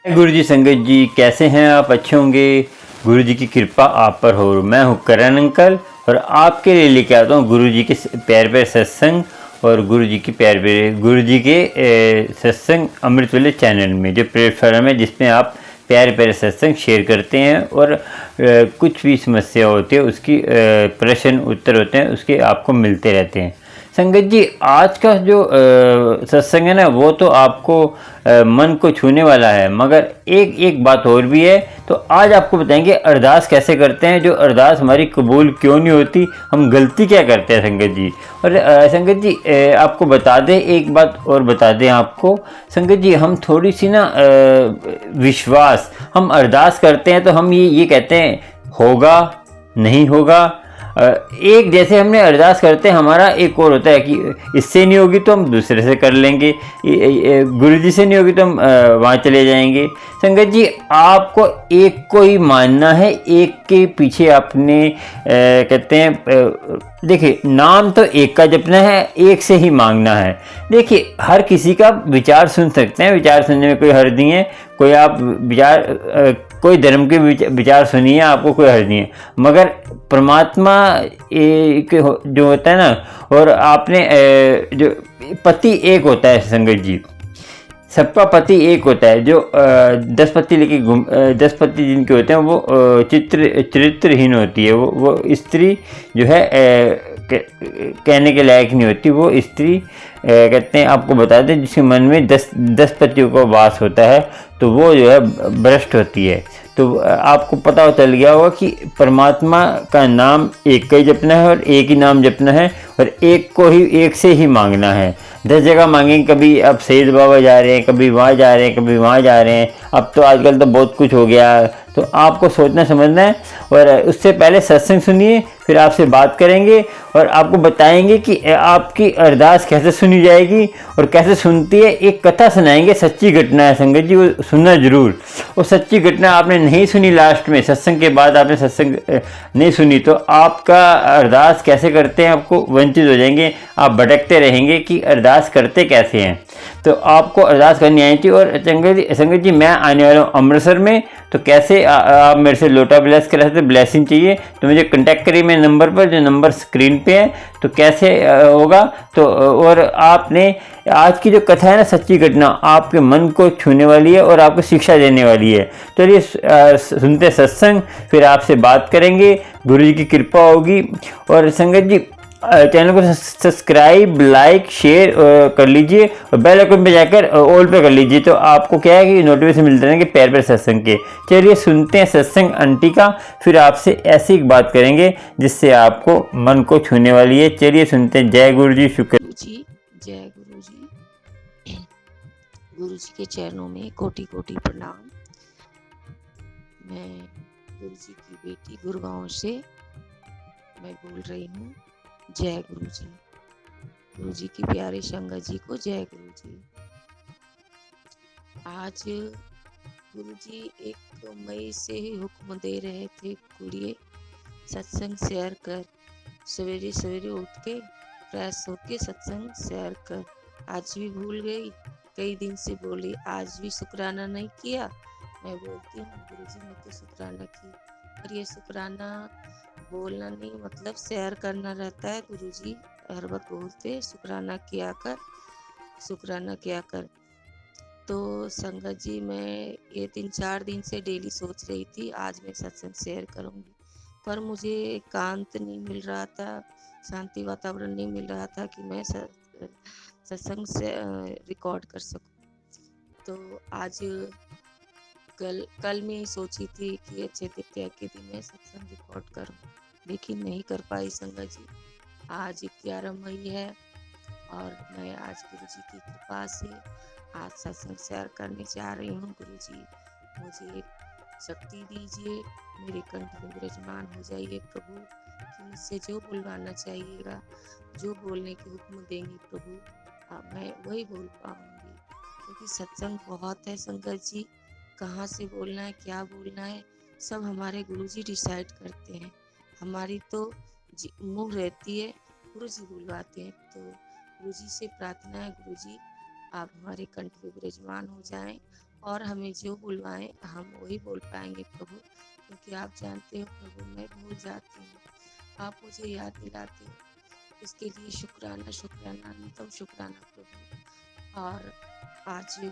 गुरु जी, संगत जी, कैसे हैं आप? अच्छे होंगे। गुरु जी की कृपा आप पर हो। मैं हूँ करण अंकल और आपके लिए लेके आता हूँ गुरु जी के प्यार प्यारे सत्संग और गुरु जी की प्यार प्यारे गुरु जी के सत्संग अमृत वेले चैनल में, जो प्लेटफॉर्म है जिसमें आप प्यारे प्यारे सत्संग शेयर करते हैं और कुछ भी समस्या होती है उसकी प्रश्न उत्तर होते हैं उसके आपको मिलते रहते हैं। संगत जी, आज का जो सत्संग है ना, वो तो आपको मन को छूने वाला है, मगर एक एक बात और भी है। तो आज आपको बताएंगे अरदास कैसे करते हैं, जो अरदास हमारी कबूल क्यों नहीं होती, हम गलती क्या करते हैं संगत जी। और संगत जी, आपको बता दें, एक बात और बता दें आपको संगत जी, हम थोड़ी सी ना विश्वास, हम अरदास करते हैं तो हम ये कहते हैं होगा नहीं होगा। एक जैसे हमने अरदास करते हैं, हमारा एक और होता है कि इससे नहीं होगी तो हम दूसरे से कर लेंगे, गुरु जी से नहीं होगी तो हम वहाँ चले जाएंगे। संगत जी, आपको एक को ही मानना है, एक के पीछे आपने कहते हैं देखिए, नाम तो एक का जपना है, एक से ही मांगना है। देखिए, हर किसी का विचार सुन सकते हैं, विचार सुनने में कोई हर्ज नहीं है। कोई आप विचार कोई धर्म के विचार सुनिए, आपको कोई हर्ज नहीं है, मगर परमात्मा एक जो होता है ना, और आपने जो पति एक होता है संगत जी, सबका पति एक होता है। जो 10 पति लेके 10 पति जिनके होते हैं वो चरित्रहीन होती है। वो स्त्री जो है कहने के लायक नहीं होती। वो स्त्री कहते हैं, आपको बता दें, जिसके मन में 10 पतियों का वास होता है तो वो जो है भ्रष्ट होती है। तो आपको पता चल गया होगा कि परमात्मा का नाम एक का ही जपना है और एक ही नाम जपना है और एक को ही, एक से ही मांगना है। 10 जगह मांगेंगे, कभी अब सैयद बाबा जा रहे हैं, कभी वहाँ जा रहे हैं, कभी वहाँ जा रहे हैं। अब तो आजकल तो बहुत कुछ हो गया, तो आपको सोचना समझना है। और उससे पहले सत्संग सुनिए, फिर आपसे बात करेंगे और आपको बताएंगे कि आपकी अरदास कैसे सुनी जाएगी और कैसे सुनती है। एक कथा सुनाएंगे, सच्ची घटना है संगत जी, वो सुनना जरूर। वो सच्ची घटना आपने नहीं सुनी, लास्ट में सत्संग के बाद आपने सत्संग नहीं सुनी, तो आपका अरदास कैसे करते हैं आपको वंचित हो जाएंगे। आप भटकते रहेंगे कि अरदास करते कैसे हैं। तो आपको अरदास करनी आई थी। और संगत जी, मैं आने वाला हूँ अमृतसर में, तो कैसे आप मेरे से लोटा ब्लेस करा सकते, ब्लेसिंग चाहिए तो मुझे कांटेक्ट करिए मेरे नंबर पर, जो नंबर स्क्रीन पे है। तो कैसे होगा, तो और आपने आज की जो कथा है ना, सच्ची घटना, आपके मन को छूने वाली है और आपको शिक्षा देने वाली है। चलिए सुनते सत्संग, फिर आपसे बात करेंगे, गुरु जी की कृपा होगी। और संगत जी, चैनल को सब्सक्राइब, लाइक, शेयर कर लीजिए और बेल आइकन पे जाकर ऑल पे कर लीजिए, तो आपको क्या है कि नोटिफिकेशन मिलते रहेंगे प्यार प्यारे सत्संग के। चलिए सुनते हैं सत्संग आंटी का, फिर आपसे ऐसी एक बात करेंगे जिससे आपको मन को छूने वाली है। चलिए सुनते हैं। जय गुरु जी, शुक्र जी, जय गुरु जी। गुरु जी के चरणों में कोटि कोटि प्रणाम। मैं गुरु जी की बेटी गुड़गांव से मैं बोल रही हूँ। जय गुरु जी। गुरु जी की प्यारे संगत जी को जय गुरु जी। आज गुरु जी 1 मई से ही हुक्म दे रहे थे, कुड़िए सत्संग शेयर कर, सवेरे सवेरे उठ के फ्रेश होके सत्संग शेयर कर। आज भी भूल गई, कई दिन से बोली, आज भी शुक्राना नहीं किया। मैं बोलती हूँ गुरुजी ने तो शुक्राना की, पर ये शुक्राना बोलना नहीं, मतलब शेयर करना रहता है। गुरुजी हर वक्त बोलते शुक्राना किया कर, शुक्राना किया कर। तो संगत जी, मैं ये 3-4 दिन से डेली सोच रही थी आज मैं सत्संग शेयर करूँगी, पर मुझे एकांत नहीं मिल रहा था, शांति वातावरण नहीं मिल रहा था कि मैं सत्संग से रिकॉर्ड कर सकूं। तो आज कल में ही सोची थी कि अक्षय तृतीया के दिन मैं सत्संग रिकॉर्ड करूं, लेकिन नहीं कर पाई संगत जी। आज 11 मई है और मैं आज गुरु जी की कृपा से आज सत्संग शेयर करने जा रही हूँ। गुरु जी मुझे शक्ति दीजिए, मेरे कंठ में विराजमान हो जाइए प्रभु, कि मुझसे जो बुलवाना चाहिएगा, जो बोलने के हुक्म देंगे प्रभु, मैं वही बोल पाऊंगी। क्योंकि सत्संग बहुत है संगत जी, कहाँ से बोलना है, क्या बोलना है, सब हमारे गुरुजी डिसाइड करते हैं। हमारी तो मुँह रहती है, गुरुजी बुलवाते हैं। तो गुरुजी से प्रार्थना है, गुरुजी आप हमारे कंठ पे विराजमान हो जाएं और हमें जो बुलवाएं हम वही बोल पाएंगे प्रभु, क्योंकि आप जानते हो प्रभु मैं भूल जाती हूँ, आप मुझे याद दिलाते हो। इसके लिए शुक्राना शुक्राना अनंतम शुक्राना प्रभु। और आज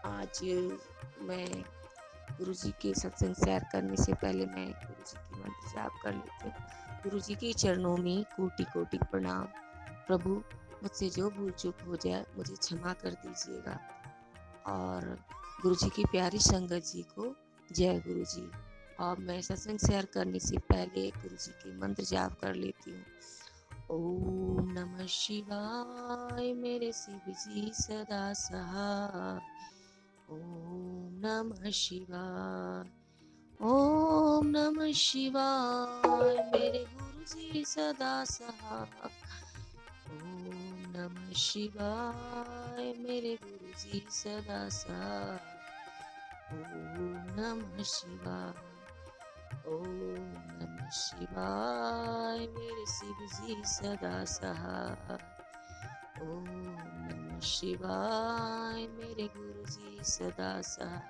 आज मैं गुरु जी के सत्संग शेयर करने से पहले मैं गुरु जी की मंत्र जाप कर लेती हूँ। गुरु जी के चरणों में कोटि कोटि प्रणाम। प्रभु मुझसे जो भूल चूक हो जाए मुझे क्षमा कर दीजिएगा। और गुरु जी की प्यारी संगत जी को जय गुरु जी। और मैं सत्संग शेयर करने से पहले गुरु जी के मंत्र जाप कर लेती हूँ। ओम नमः शिवाय मेरे शिव जी सदा सहाय। ओम नमः शिवाय। ओम नमः शिवाय मेरे गुरु जी सदा सहाय। ओम नमः शिवाय मेरे गुरु जी सदा सहाय। ओम नमः शिवाय। ओम नमः शिवाय मेरे शिव जी सदा सहाय। ओम नमः शिवाय मेरे गुरु जी सदा सहाय।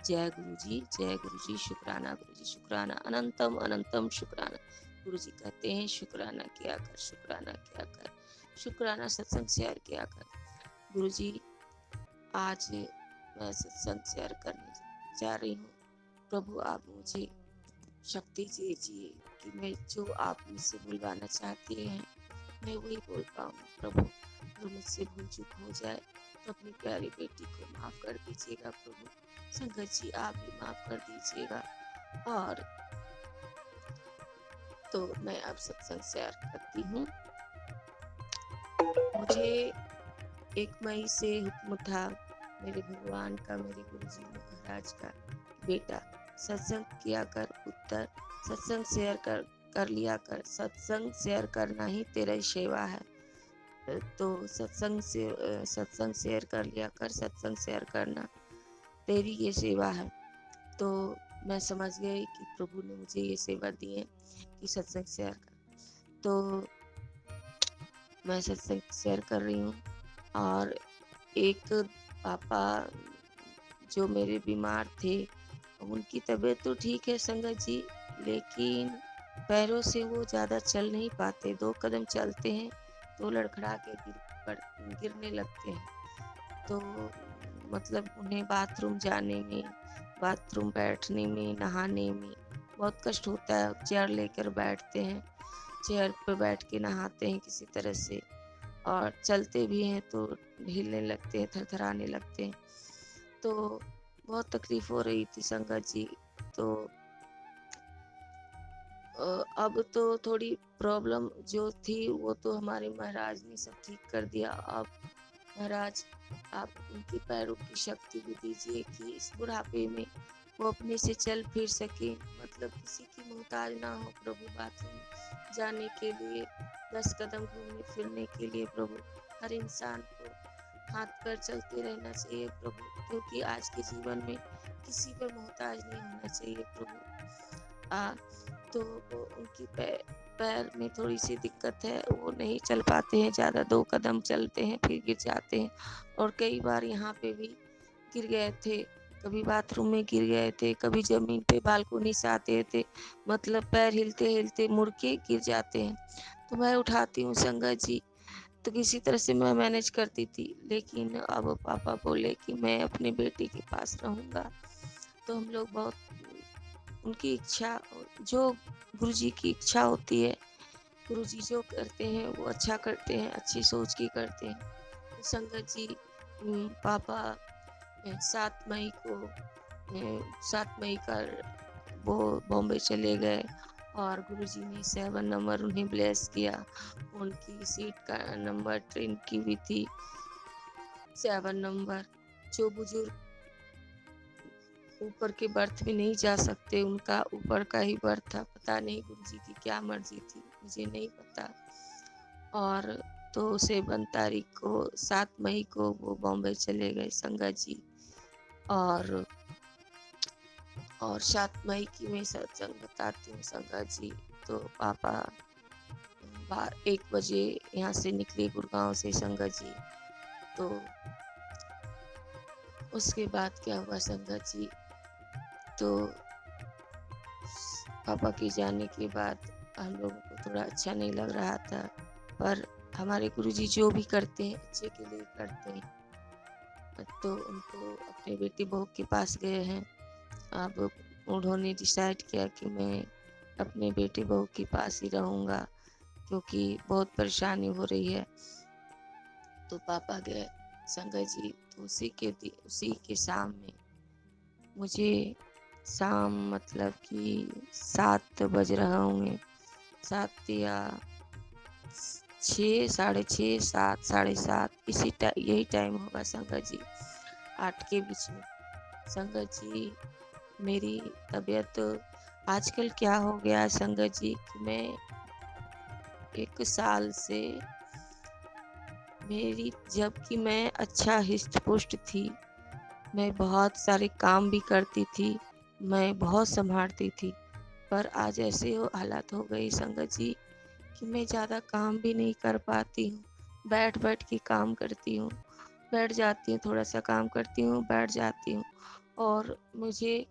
जय गुरु जी शुक्राना गुरु जी शुक्राना अनंतम अनंतम शुक्राना। गुरु जी कहते हैं शुक्राना किया कर, शुक्राना किया कर, शुक्राना सत्संग शेयर किया कर। गुरु जी आज मैं सत्संग शेयर करने जा रही हूँ। प्रभु आप मुझे शक्ति दीजिए कि मैं जो आप मुझसे बुलवाना चाहते हैं मैं वही बोल पाऊँ। प्रभु अगर मुझसे भूल चूक हो जाए तो अपनी प्यारी बेटी को माफ कर दीजिएगा प्रभु। संगत जी आप भी माफ कर दीजिएगा। और तो मैं अब सत्संग शेयर करती हूँ। मुझे 1 मई से हुक्म था मेरे भगवान का, मेरे गुरु जी महाराज का, बेटा सत्संग किया कर पुत्र, सत्संग शेयर कर लिया कर, सत्संग शेयर करना ही तेरा सेवा है। तो सत्संग शेयर कर लिया कर, सत्संग शेयर करना तेरी ये सेवा है। तो मैं समझ गई कि प्रभु ने मुझे ये सेवा दी है कि सत्संग शेयर कर। तो मैं सत्संग शेयर कर रही हूँ। और एक पापा जो मेरे बीमार थे उनकी तबीयत तो ठीक है संगत जी, लेकिन पैरों से वो ज़्यादा चल नहीं पाते। 2 कदम चलते हैं तो लड़खड़ा के गिरने लगते हैं। तो मतलब उन्हें बाथरूम जाने में, बाथरूम बैठने में, नहाने में बहुत कष्ट होता है। चेयर लेकर बैठते हैं, चेयर पर बैठ के नहाते हैं किसी तरह से, और चलते भी हैं तो हिलने लगते हैं, थरथराने लगते हैं। तो बहुत तकलीफ हो रही थी संगत जी। तो अब तो थोड़ी प्रॉब्लम जो थी वो तो हमारे महाराज ने सब ठीक कर दिया। अब महाराज आप उनके पैरों की शक्ति भी दीजिए कि इस बुढ़ापे में वो अपने से चल फिर सके, मतलब किसी की मोहताज ना हो प्रभु। बाथरूम जाने के लिए, 10 कदम घूमने फिरने के लिए प्रभु हर इंसान को हाथ पैर चलते रहना चाहिए प्रभु, क्योंकि आज के जीवन में किसी पर मोहताज नहीं होना चाहिए प्रभु। तो वो उनकी पैर में थोड़ी सी दिक्कत है, वो नहीं चल पाते हैं ज़्यादा। 2 कदम चलते हैं फिर गिर जाते हैं। और कई बार यहाँ पे भी गिर गए थे, कभी बाथरूम में गिर गए थे, कभी ज़मीन पे बालकोनी से आते थे, मतलब पैर हिलते हिलते मुड़ के गिर जाते हैं। तो मैं उठाती हूँ संगत जी, तो किसी तरह से मैं मैनेज करती थी। लेकिन अब पापा बोले कि मैं अपने बेटे के पास रहूँगा। तो हम लोग बहुत उनकी इच्छा, जो गुरु जी की इच्छा होती है, गुरु जी जो करते हैं वो अच्छा करते हैं, अच्छी सोच की करते हैं। तो संगत जी पापा 7 मई को 7 मई का वो बॉम्बे चले गए और गुरु जी ने 7 नंबर उन्हें ब्लेस किया। उनकी सीट का नंबर ट्रेन की भी थी 7 नंबर। जो बुजुर्ग ऊपर के बर्थ में नहीं जा सकते उनका ऊपर का ही बर्थ था। पता नहीं गुरु जी की क्या मर्जी थी, मुझे नहीं पता। और तो 7 तारीख को 7 मई को वो बॉम्बे चले गए संगत जी। और 7 मई की मैं सत्संग बताती हूँ संगत जी। तो पापा 1 बजे यहाँ से निकले गुड़गांव से संगत जी। तो उसके बाद क्या हुआ संगत जी, तो पापा के जाने के बाद हम लोगों को थोड़ा अच्छा नहीं लग रहा था, पर हमारे गुरुजी जो भी करते हैं अच्छे के लिए करते हैं। तो उनको अपने बेटी बहू के पास गए हैं। अब उन्होंने डिसाइड किया कि मैं अपने बेटे बहू के पास ही रहूँगा, क्योंकि बहुत परेशानी हो रही है। तो पापा गए संगत जी, तो उसी के शाम में मुझे शाम मतलब कि 7 बज रहा होंगे, 7 या 6, साढ़े 6, 7, साढ़े 7 यही टाइम होगा संगत जी, 8 के बीच में। संगत जी मेरी तबीयत आजकल क्या हो गया है संगत जी कि मैं 1 साल से जबकि मैं अच्छा हिस्ट पुष्ट थी, मैं बहुत सारे काम भी करती थी, मैं बहुत संभालती थी, पर आज ऐसे हालात हो गई संगत जी कि मैं ज़्यादा काम भी नहीं कर पाती हूँ। बैठ बैठ के काम करती हूँ, बैठ जाती हूँ, थोड़ा सा काम करती हूँ, बैठ जाती हूँ, और मुझे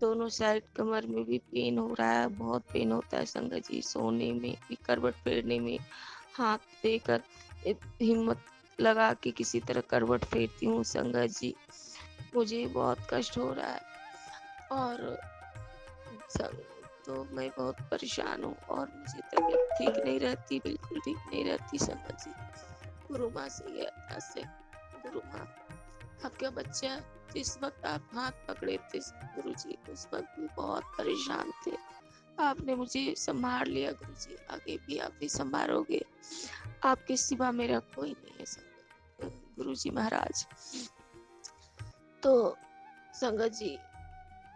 दोनों साइड कमर में भी पेन हो रहा है, बहुत पेन होता है संगत जी। सोने में भी, करवट फेरने में, हाथ देकर हिम्मत लगा के किसी तरह करवट फेरती हूँ संगत जी। मुझे बहुत कष्ट हो रहा है, और तो मैं बहुत परेशान हूँ, और मुझे तबीयत ठीक नहीं रहती, बिल्कुल ठीक नहीं रहती संगत जी। गुरु माँ से ये अरदास है, गुरु माँ आपका बच्चा जिस वक्त आप हाथ पकड़े थे गुरु जी, उस वक्त भी बहुत परेशान थे, आपने मुझे संभाल लिया गुरु जी, आगे भी आप ही संभालोगे, आपके सिवा मेरा कोई नहीं है गुरु जी महाराज। तो संगत जी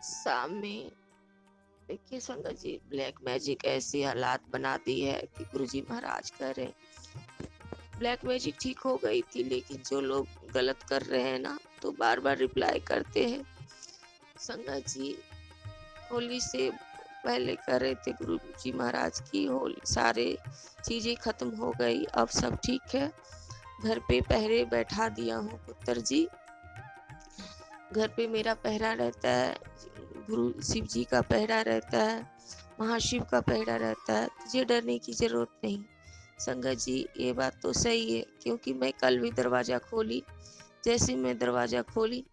शाम में देखिए संगत जी, ब्लैक मैजिक ऐसी हालात बना दी है कि गुरुजी महाराज कह रहे ब्लैक मैजिक ठीक हो गई थी, लेकिन जो लोग गलत कर रहे हैं ना, तो बार बार रिप्लाई करते हैं। संगत जी होली से पहले कर रहे थे गुरुजी महाराज की होली, सारे चीजें खत्म हो गई, अब सब ठीक है। घर पे पहरे बैठा दिया हूँ पुत्र जी, घर पे मेरा पहरा रहता है, गुरु शिव जी का पहरा रहता है, महाशिव का पहरा रहता है, तुझे डरने की जरूरत नहीं। संगत जी ये बात तो सही है, क्योंकि मैं कल भी दरवाजा खोली, जैसे मैं दरवाजा खोली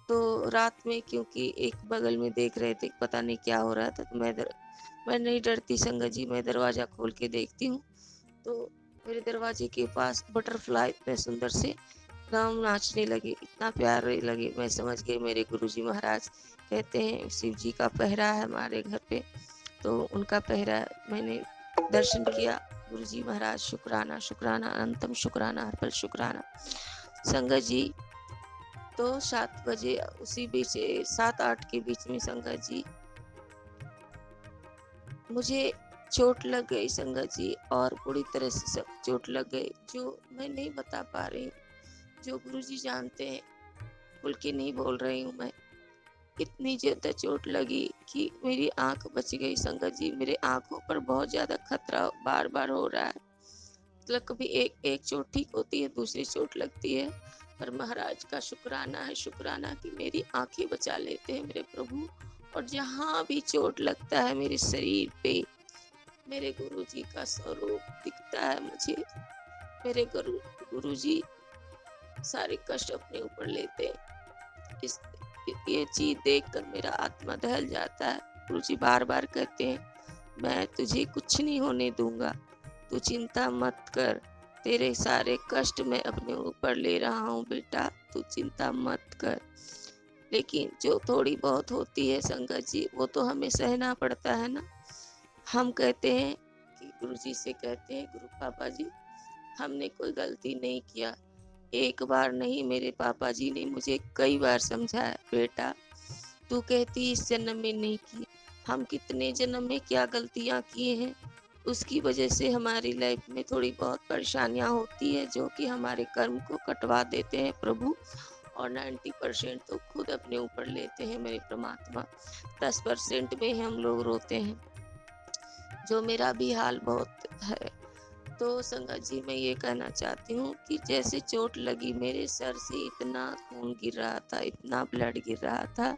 तो रात में, क्योंकि एक बगल में देख रहे थे पता नहीं क्या हो रहा था, तो मैं नहीं डरती संगत जी, मैं दरवाजा खोल के देखती हूँ, तो मेरे दरवाजे के पास बटरफ्लाई इतने सुंदर से राम नाचने लगे, इतना प्यारे लगे, मैं समझ गई मेरे गुरुजी महाराज कहते हैं शिव जी का पहरा है हमारे घर पे, तो उनका पहरा मैंने दर्शन किया। गुरुजी महाराज शुक्राना, शुक्राना, अनंतम शुक्राना, हर पल शुक्राना। संगत जी तो 7 बजे उसी बीच 7-8 के बीच में संगत जी मुझे चोट लग गई संगत जी, और पूरी तरह से चोट लग गई, जो मैं नहीं बता पा रही हूँ, जो गुरुजी जानते हैं, खुल के नहीं बोल रही हूँ मैं। इतनी ज्यादा चोट लगी कि मेरी आंख बच गई संगत जी, मेरे आंखों पर बहुत ज्यादा खतरा बार बार हो रहा है, मतलब कभी एक चोट ठीक होती है, दूसरी चोट लगती है, पर महाराज का शुक्राना है, शुक्राना कि मेरी आंखें बचा लेते हैं मेरे प्रभु, और जहाँ भी चोट लगता है मेरे शरीर पे, मेरे गुरु जी का स्वरूप दिखता है मुझे। मेरे गुरु जी सारे कष्ट अपने ऊपर लेते हैं, ये चीज देखकर मेरा आत्मा दहल जाता है। गुरु जी बार बार कहते हैं मैं तुझे कुछ नहीं होने दूंगा, तू चिंता मत कर, तेरे सारे कष्ट मैं अपने ऊपर ले रहा हूँ बेटा, तू चिंता मत कर। लेकिन जो थोड़ी बहुत होती है संगत जी, वो तो हमें सहना पड़ता है ना। हम कहते हैं कि गुरु जी से कहते हैं, गुरु पापा जी हमने कोई गलती नहीं किया, एक बार नहीं मेरे पापा जी ने मुझे कई बार समझाया, बेटा तू कहती इस जन्म में नहीं की, हम कितने जन्म में क्या गलतियां किए हैं, उसकी वजह से हमारी लाइफ में थोड़ी बहुत परेशानियां होती है, जो कि हमारे कर्म को कटवा देते हैं प्रभु, और 90% तो खुद अपने ऊपर लेते हैं मेरे परमात्मा, 10% में हम लोग रोते हैं, जो मेरा भी हाल बहुत है। तो संगत जी मैं ये कहना चाहती हूँ कि जैसे चोट लगी मेरे सर से इतना खून गिर रहा था, इतना ब्लड गिर रहा था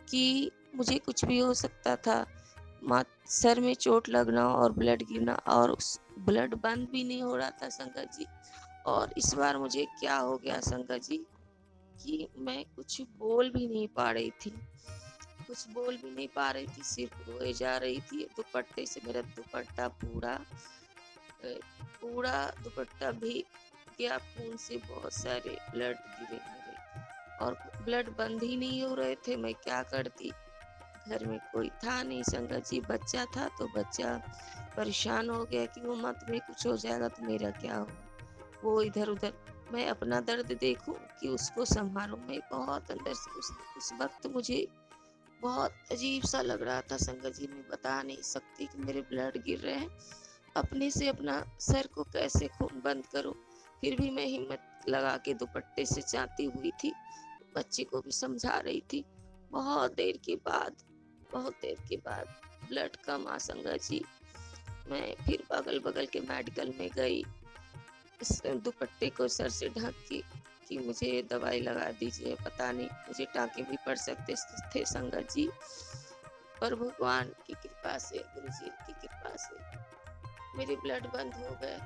कि मुझे कुछ भी हो सकता था। सर में चोट लगना और ब्लड गिरना और उस ब्लड बंद भी नहीं हो रहा था संगत जी। और इस बार मुझे क्या हो गया संगत जी कि मैं कुछ बोल भी नहीं पा रही थी, कुछ बोल भी नहीं पा रही थी, सिर्फ रोए जा रही थी। दुपट्टे से मेरा दुपट्टा पूरा दुपट्टा भीग गया खून से, बहुत सारे ब्लड गिरे मेरे और ब्लड बंद ही नहीं हो रहे थे। मैं क्या करती, घर में कोई था नहीं संगत जी, बच्चा था तो बच्चा परेशान हो गया कि मम्मा तुम्हें कुछ हो जाएगा तो मेरा क्या हो। वो इधर उधर, मैं अपना दर्द देखूं कि उसको संभालूं। मैं बहुत अंदर से उस वक्त मुझे बहुत अजीब सा लग रहा था संगत जी, मैं बता नहीं सकती कि मेरे ब्लड गिर रहे हैं, अपने से अपना सर को कैसे खून बंद करूं। फिर भी मैं हिम्मत लगा के दुपट्टे से जाती हुई थी, बच्चे को भी समझा रही थी। बहुत देर के बाद ब्लड कम आ संगत जी। मैं फिर बगल बगल के मेडिकल में गई, इस दुपट्टे को सर से ढक के कि मुझे दवाई लगा दीजिए, पता नहीं मुझे टाँके भी पड़ सकते थे संगत जी। पर भगवान की कृपा से, गुरु जी की कृपा से मेरे ब्लड बंद हो गए।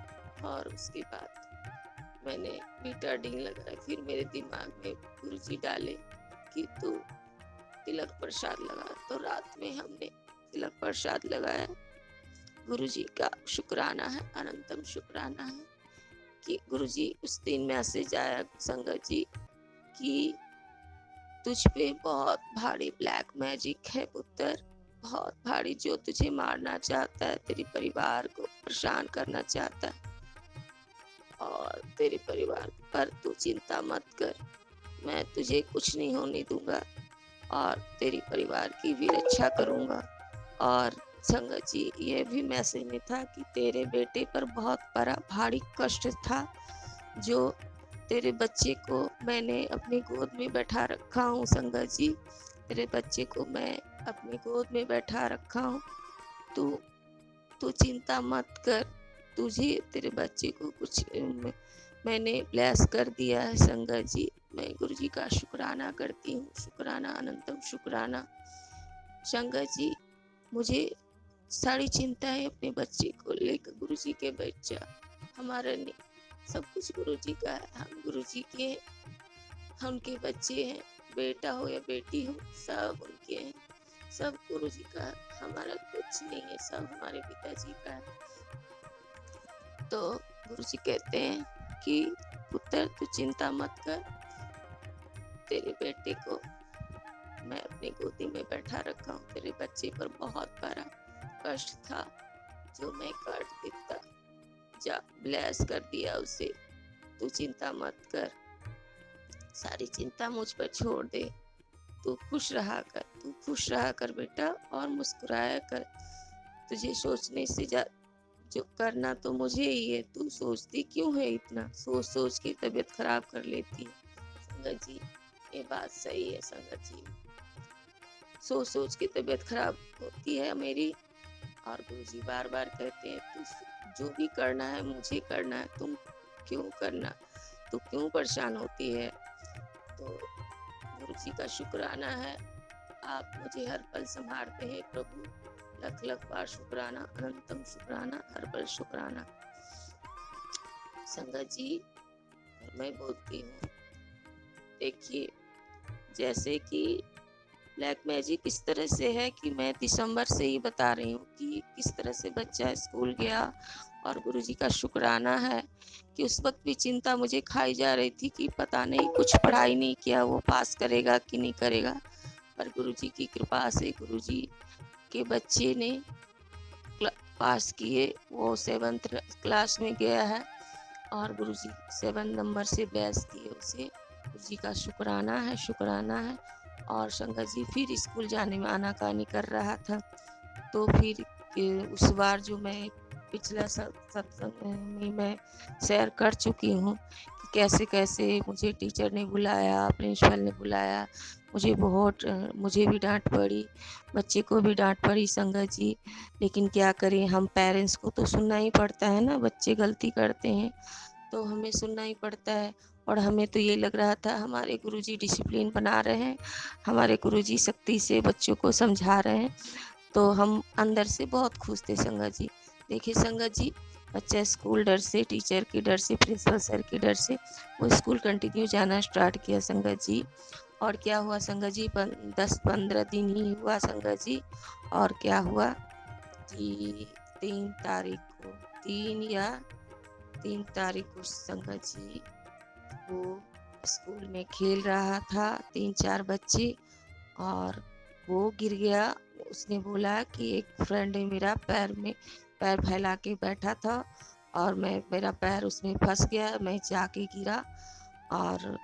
और उसके बाद मैंने बीटाडीन लगाया। फिर मेरे दिमाग में गुरु जी डाले कि तू तिलक प्रसाद लगा, तो रात में हमने तिलक प्रसाद लगाया। गुरु जी का शुक्राना है, अनंतम शुक्राना है कि गुरु जी उस दिन मैसेज आया संगत जी कि तुझ पे बहुत भारी ब्लैक मैजिक है पुत्र, बहुत भारी, जो तुझे मारना चाहता है, तेरे परिवार को परेशान करना चाहता है और तेरे परिवार पर तू चिंता मत कर, मैं तुझे कुछ नहीं होने दूंगा और तेरी परिवार की भी रक्षा करूंगा। और संगत जी ये भी मैसेज में था कि तेरे बेटे पर बहुत बड़ा भारी कष्ट था, जो तेरे बच्चे को मैंने अपनी गोद में बैठा रखा हूँ संगत जी, तेरे बच्चे को मैं अपनी गोद में बैठा रखा हूँ। तू चिंता मत कर, तुझे तेरे बच्चे को कुछ मैंने ब्लेस कर दिया है संगत जी। मैं गुरु जी का शुक्राना करती हूँ, शुक्राना अनंतम शुक्राना। संगत जी मुझे सारी चिंता है अपने बच्चे को लेकर, गुरु जी के बच्चा हमारा नहीं, सब कुछ गुरु जी का है, हम गुरु जी के हैं, हम उनके बच्चे हैं, बेटा हो या बेटी हो सब उनके हैं, सब गुरु जी का है, हमारा कुछ नहीं है, सब हमारे पिताजी का है। तो गुरु जी कहते हैं कि पुत्र तू चिंता मत कर, तेरे बेटे को मैं अपनी गोदी में बैठा रखा हूँ, तेरे बच्चे पर बहुत बड़ा कष्ट था जो मैं काट देता, जा ब्लेस कर दिया उसे, तू चिंता मत कर, सारी चिंता मुझ पर छोड़ दे, तू खुश रहा कर बेटा और मुस्कुराया कर, तुझे सोचने से जो करना तो मुझे ही है, तू सोचती क्यों है इतना, सोच सोच के तबीयत खराब कर लेती है। संगत जी ये बात सही है संगत जी, सोच सोच के तबीयत खराब होती है मेरी। और गुरुजी बार बार कहते हैं तू जो भी करना है मुझे करना है, तुम क्यों करना, तू क्यों परेशान होती है। तो गुरुजी का शुक्राना है, आप मुझे हर पल संभालते हैं प्रभु, लख लख बार शुक्राना, अनंतम शुक्राना, हर पल शुक्राना। संगत जी मैं बोलती हूँ, देखिए जैसे कि ब्लैक मैजिक इस तरह से है कि मैं दिसंबर से ही बता रही हूँ कि किस तरह से बच्चा स्कूल गया। और गुरुजी का शुक्राना है कि उस वक्त भी चिंता मुझे खाई जा रही थी कि पता नहीं कुछ पढ़ाई नहीं किया, वो पास करेगा कि नहीं करेगा। पर गुरुजी की कृपा से गुरुजी के बच्चे ने पास किए, वो 7th क्लास में गया है और गुरुजी 7 नंबर से बेस किए उसे, गुरुजी का शुक्राना है, शुक्राना है। और संगत जी फिर स्कूल जाने में आनाकानी कर रहा था, तो फिर उस बार जो मैं पिछला सत्संग में मैं शेयर कर चुकी हूँ कि कैसे कैसे मुझे टीचर ने बुलाया, प्रिंसिपल ने बुलाया, मुझे भी डांट पड़ी, बच्चे को भी डांट पड़ी संगत जी। लेकिन क्या करें, हम पेरेंट्स को तो सुनना ही पड़ता है ना, बच्चे गलती करते हैं तो हमें सुनना ही पड़ता है। और हमें तो ये लग रहा था हमारे गुरुजी डिसिप्लिन बना रहे हैं, हमारे गुरुजी सख्ती से बच्चों को समझा रहे हैं, तो हम अंदर से बहुत खुश थे संगत जी। देखिए संगत जी, बच्चा स्कूल डर से, टीचर के डर से, प्रिंसिपल सर के डर से वो स्कूल कंटिन्यू जाना स्टार्ट किया संगत जी। और क्या हुआ संगत जी, 10-15 दिन ही हुआ संगत जी। और क्या हुआ कि 3 तारीख को संगत जी वो स्कूल में खेल रहा था, 3-4 बच्चे, और वो गिर गया। उसने बोला कि एक फ्रेंड मेरा पैर फैला के बैठा था और मेरा पैर उसमें फंस गया, मैं जाके गिरा और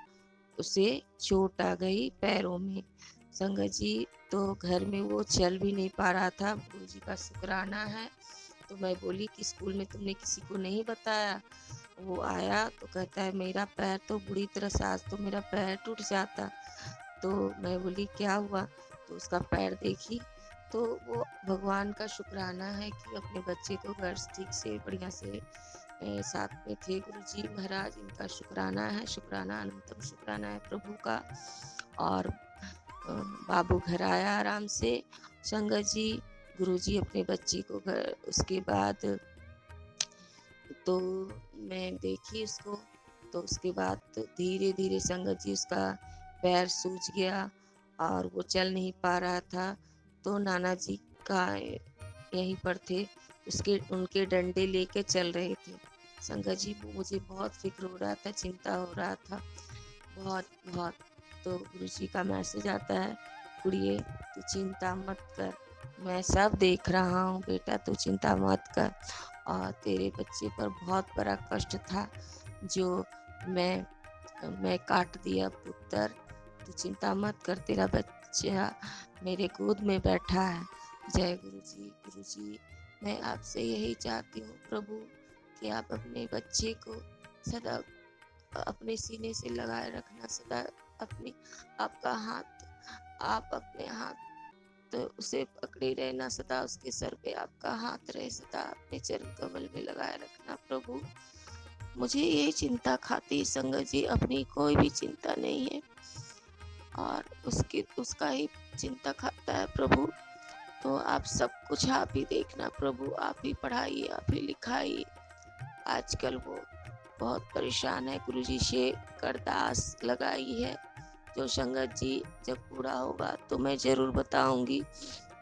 उसे चोट आ गई पैरों में संगत जी। तो घर में वो चल भी नहीं पा रहा था, गुरुजी का शुक्राना है। तो मैं बोली कि स्कूल में तुमने किसी को नहीं बताया? वो आया तो कहता है मेरा पैर तो बुरी तरह से, आज तो मेरा पैर टूट जाता। तो मैं बोली क्या हुआ? तो उसका पैर देखी तो वो भगवान का शुक्राना है कि अपने बच्चे को घर ठीक से बढ़िया से साथ में थे गुरुजी महाराज, इनका शुक्राना है, शुक्राना अनंतम शुक्राना है प्रभु का। और बाबू घर आया आराम से संगत जी। गुरुजी अपने बच्चे को घर, उसके बाद तो मैं देखी उसको, तो उसके बाद धीरे धीरे संगत जी उसका पैर सूज गया और वो चल नहीं पा रहा था। तो नाना जी का यहीं पर थे, उनके डंडे लेके चल रहे थे संगत जी। मुझे बहुत फिक्र हो रहा था, चिंता हो रहा था बहुत बहुत। तो गुरुजी का मैसेज आता है, कुड़िए तू चिंता मत कर, मैं सब देख रहा हूँ बेटा, तू चिंता मत कर। और तेरे बच्चे पर बहुत बड़ा कष्ट था जो मैं काट दिया पुत्र, तू चिंता मत कर, तेरा बच्चा मेरे गोद में बैठा है। जय गुरुजी। गुरुजी मैं आपसे यही चाहती हूँ प्रभु कि आप अपने बच्चे को सदा अपने सीने से लगाए रखना, सदा अपनी आपका हाथ, आप अपने हाथ तो उसे पकड़े रहना, सदा उसके सर पे आपका हाथ रहे, सदा अपने चरण कमल में लगाए रखना प्रभु। मुझे ये चिंता खाती संगत जी, अपनी कोई भी चिंता नहीं है और उसका ही चिंता खाता है प्रभु। तो आप सब कुछ आप ही देखना प्रभु, आप ही पढ़ाइए, आप ही लिखाइए। आजकल वो बहुत परेशान है, गुरुजी से अरदास लगाई है, जो संगत जी जब पूरा होगा तो मैं जरूर बताऊंगी।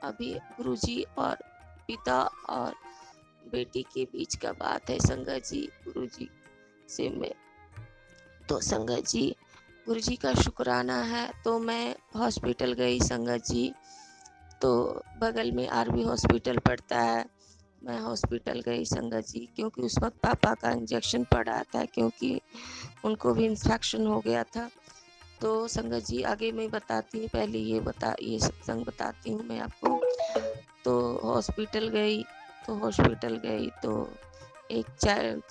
अभी गुरुजी और पिता और बेटी के बीच का बात है संगत जी। गुरुजी से मैं तो संगत जी, गुरुजी का शुक्राना है। तो मैं हॉस्पिटल गई संगत जी, तो बगल में आरबी हॉस्पिटल पड़ता है, मैं हॉस्पिटल गई संगत जी, क्योंकि उस वक्त पापा का इंजेक्शन पड़ा था, क्योंकि उनको भी इन्फेक्शन हो गया था। तो संगत जी आगे मैं बताती हूँ, पहले ये सत्संग बताती हूँ मैं आपको। तो हॉस्पिटल गई तो एक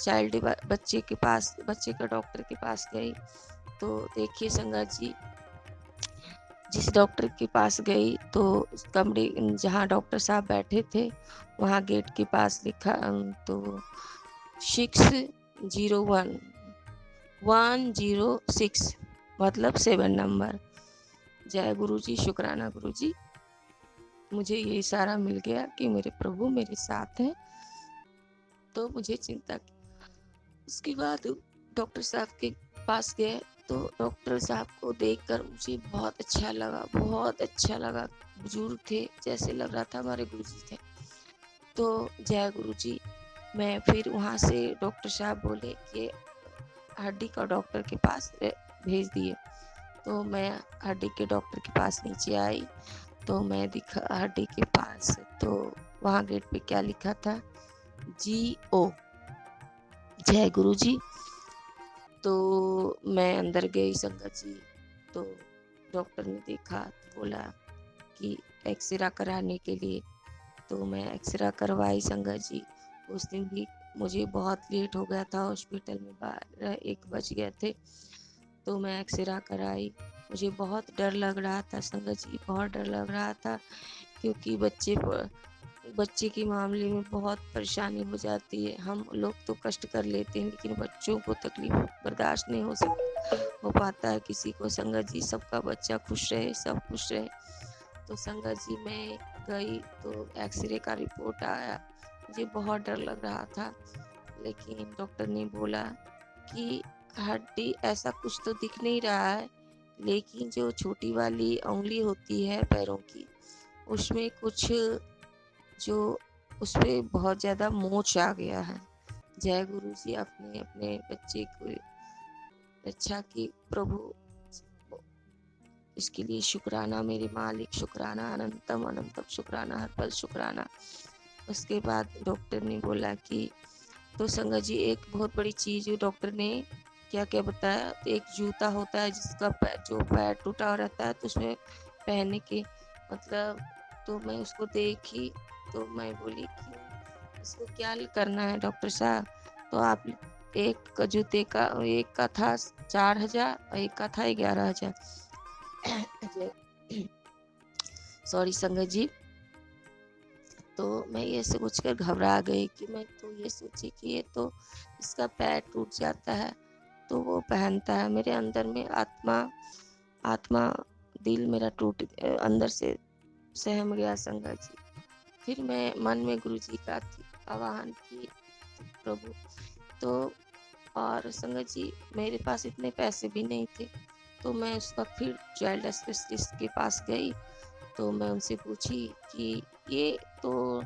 चाइल्ड बच्चे का डॉक्टर के पास गई। तो देखिए संगत जी, जिस डॉक्टर के पास गई तो कमरे जहाँ डॉक्टर साहब बैठे थे वहाँ गेट के पास लिखा तो 601 मतलब 7 नंबर। जय गुरुजी, शुक्राना गुरुजी, मुझे ये इशारा मिल गया कि मेरे प्रभु मेरे साथ हैं, तो मुझे चिंता की। उसके बाद डॉक्टर साहब के पास गए तो डॉक्टर साहब को देखकर मुझे बहुत अच्छा लगा। बुजुर्ग थे, जैसे लग रहा था हमारे गुरुजी थे। तो जय गुरुजी, मैं फिर वहाँ से डॉक्टर साहब बोले कि हड्डी का डॉक्टर के पास भेज दिए। तो मैं हड्डी के डॉक्टर के पास नीचे आई, तो मैं दिखा हड्डी के पास, तो वहाँ गेट पे क्या लिखा था, GO, जय गुरुजी। तो मैं अंदर गई संगत जी, तो डॉक्टर ने देखा तो बोला कि एक्सरे कराने के लिए। तो मैं एक्सरे करवाई संगत जी। उस दिन भी मुझे बहुत लेट हो गया था, हॉस्पिटल में 1 बज गए थे। तो मैं एक्सरे कराई मुझे बहुत डर लग रहा था संगत जी, बहुत डर लग रहा था, क्योंकि बच्चे के मामले में बहुत परेशानी हो जाती है। हम लोग तो कष्ट कर लेते हैं, लेकिन बच्चों को तकलीफ बर्दाश्त नहीं हो पाता है किसी को। संगत जी, सबका बच्चा खुश रहे, सब खुश रहे। तो संगत जी, मैं गई तो एक्सरे का रिपोर्ट आया, मुझे बहुत डर लग रहा था, लेकिन डॉक्टर ने बोला कि हड्डी ऐसा कुछ तो दिख नहीं रहा है, लेकिन जो छोटी वाली उंगली होती है पैरों की, उसमें कुछ जो उस पे बहुत ज़्यादा मोच आ गया है। जय गुरु जी, अपने अपने बच्चे को रक्षा की प्रभु, इसके लिए शुक्राना मेरे मालिक, शुक्राना अनंतम अनंतम, शुक्राना हर पल शुक्राना। उसके बाद डॉक्टर ने बोला कि तो संगत जी, एक बहुत बड़ी चीज़ डॉक्टर ने क्या क्या बताया, तो एक जूता होता है जिसका जो पैर टूटा रहता है, तो उसमें पहनने के मतलब, तो मैं उसको देखी तो मैं बोली कि इसको क्या करना है डॉक्टर साहब। तो आप एक जूते का, एक का था 4,000 और एक का था 11,000। सॉरी संगत जी। तो मैं ये सोचकर घबरा गई कि मैं तो ये सोची कि ये तो इसका पैर टूट जाता है तो वो पहनता है। मेरे अंदर में आत्मा आत्मा दिल मेरा टूट अंदर से सहम गया संगत जी। फिर मैं मन में गुरु जी का आवाहन की, प्रभु। तो और संगत जी, मेरे पास इतने पैसे भी नहीं थे, तो मैं उस वक्त फिर चाइल्ड स्पेशलिस्ट के पास गई। तो मैं उनसे पूछी कि ये तो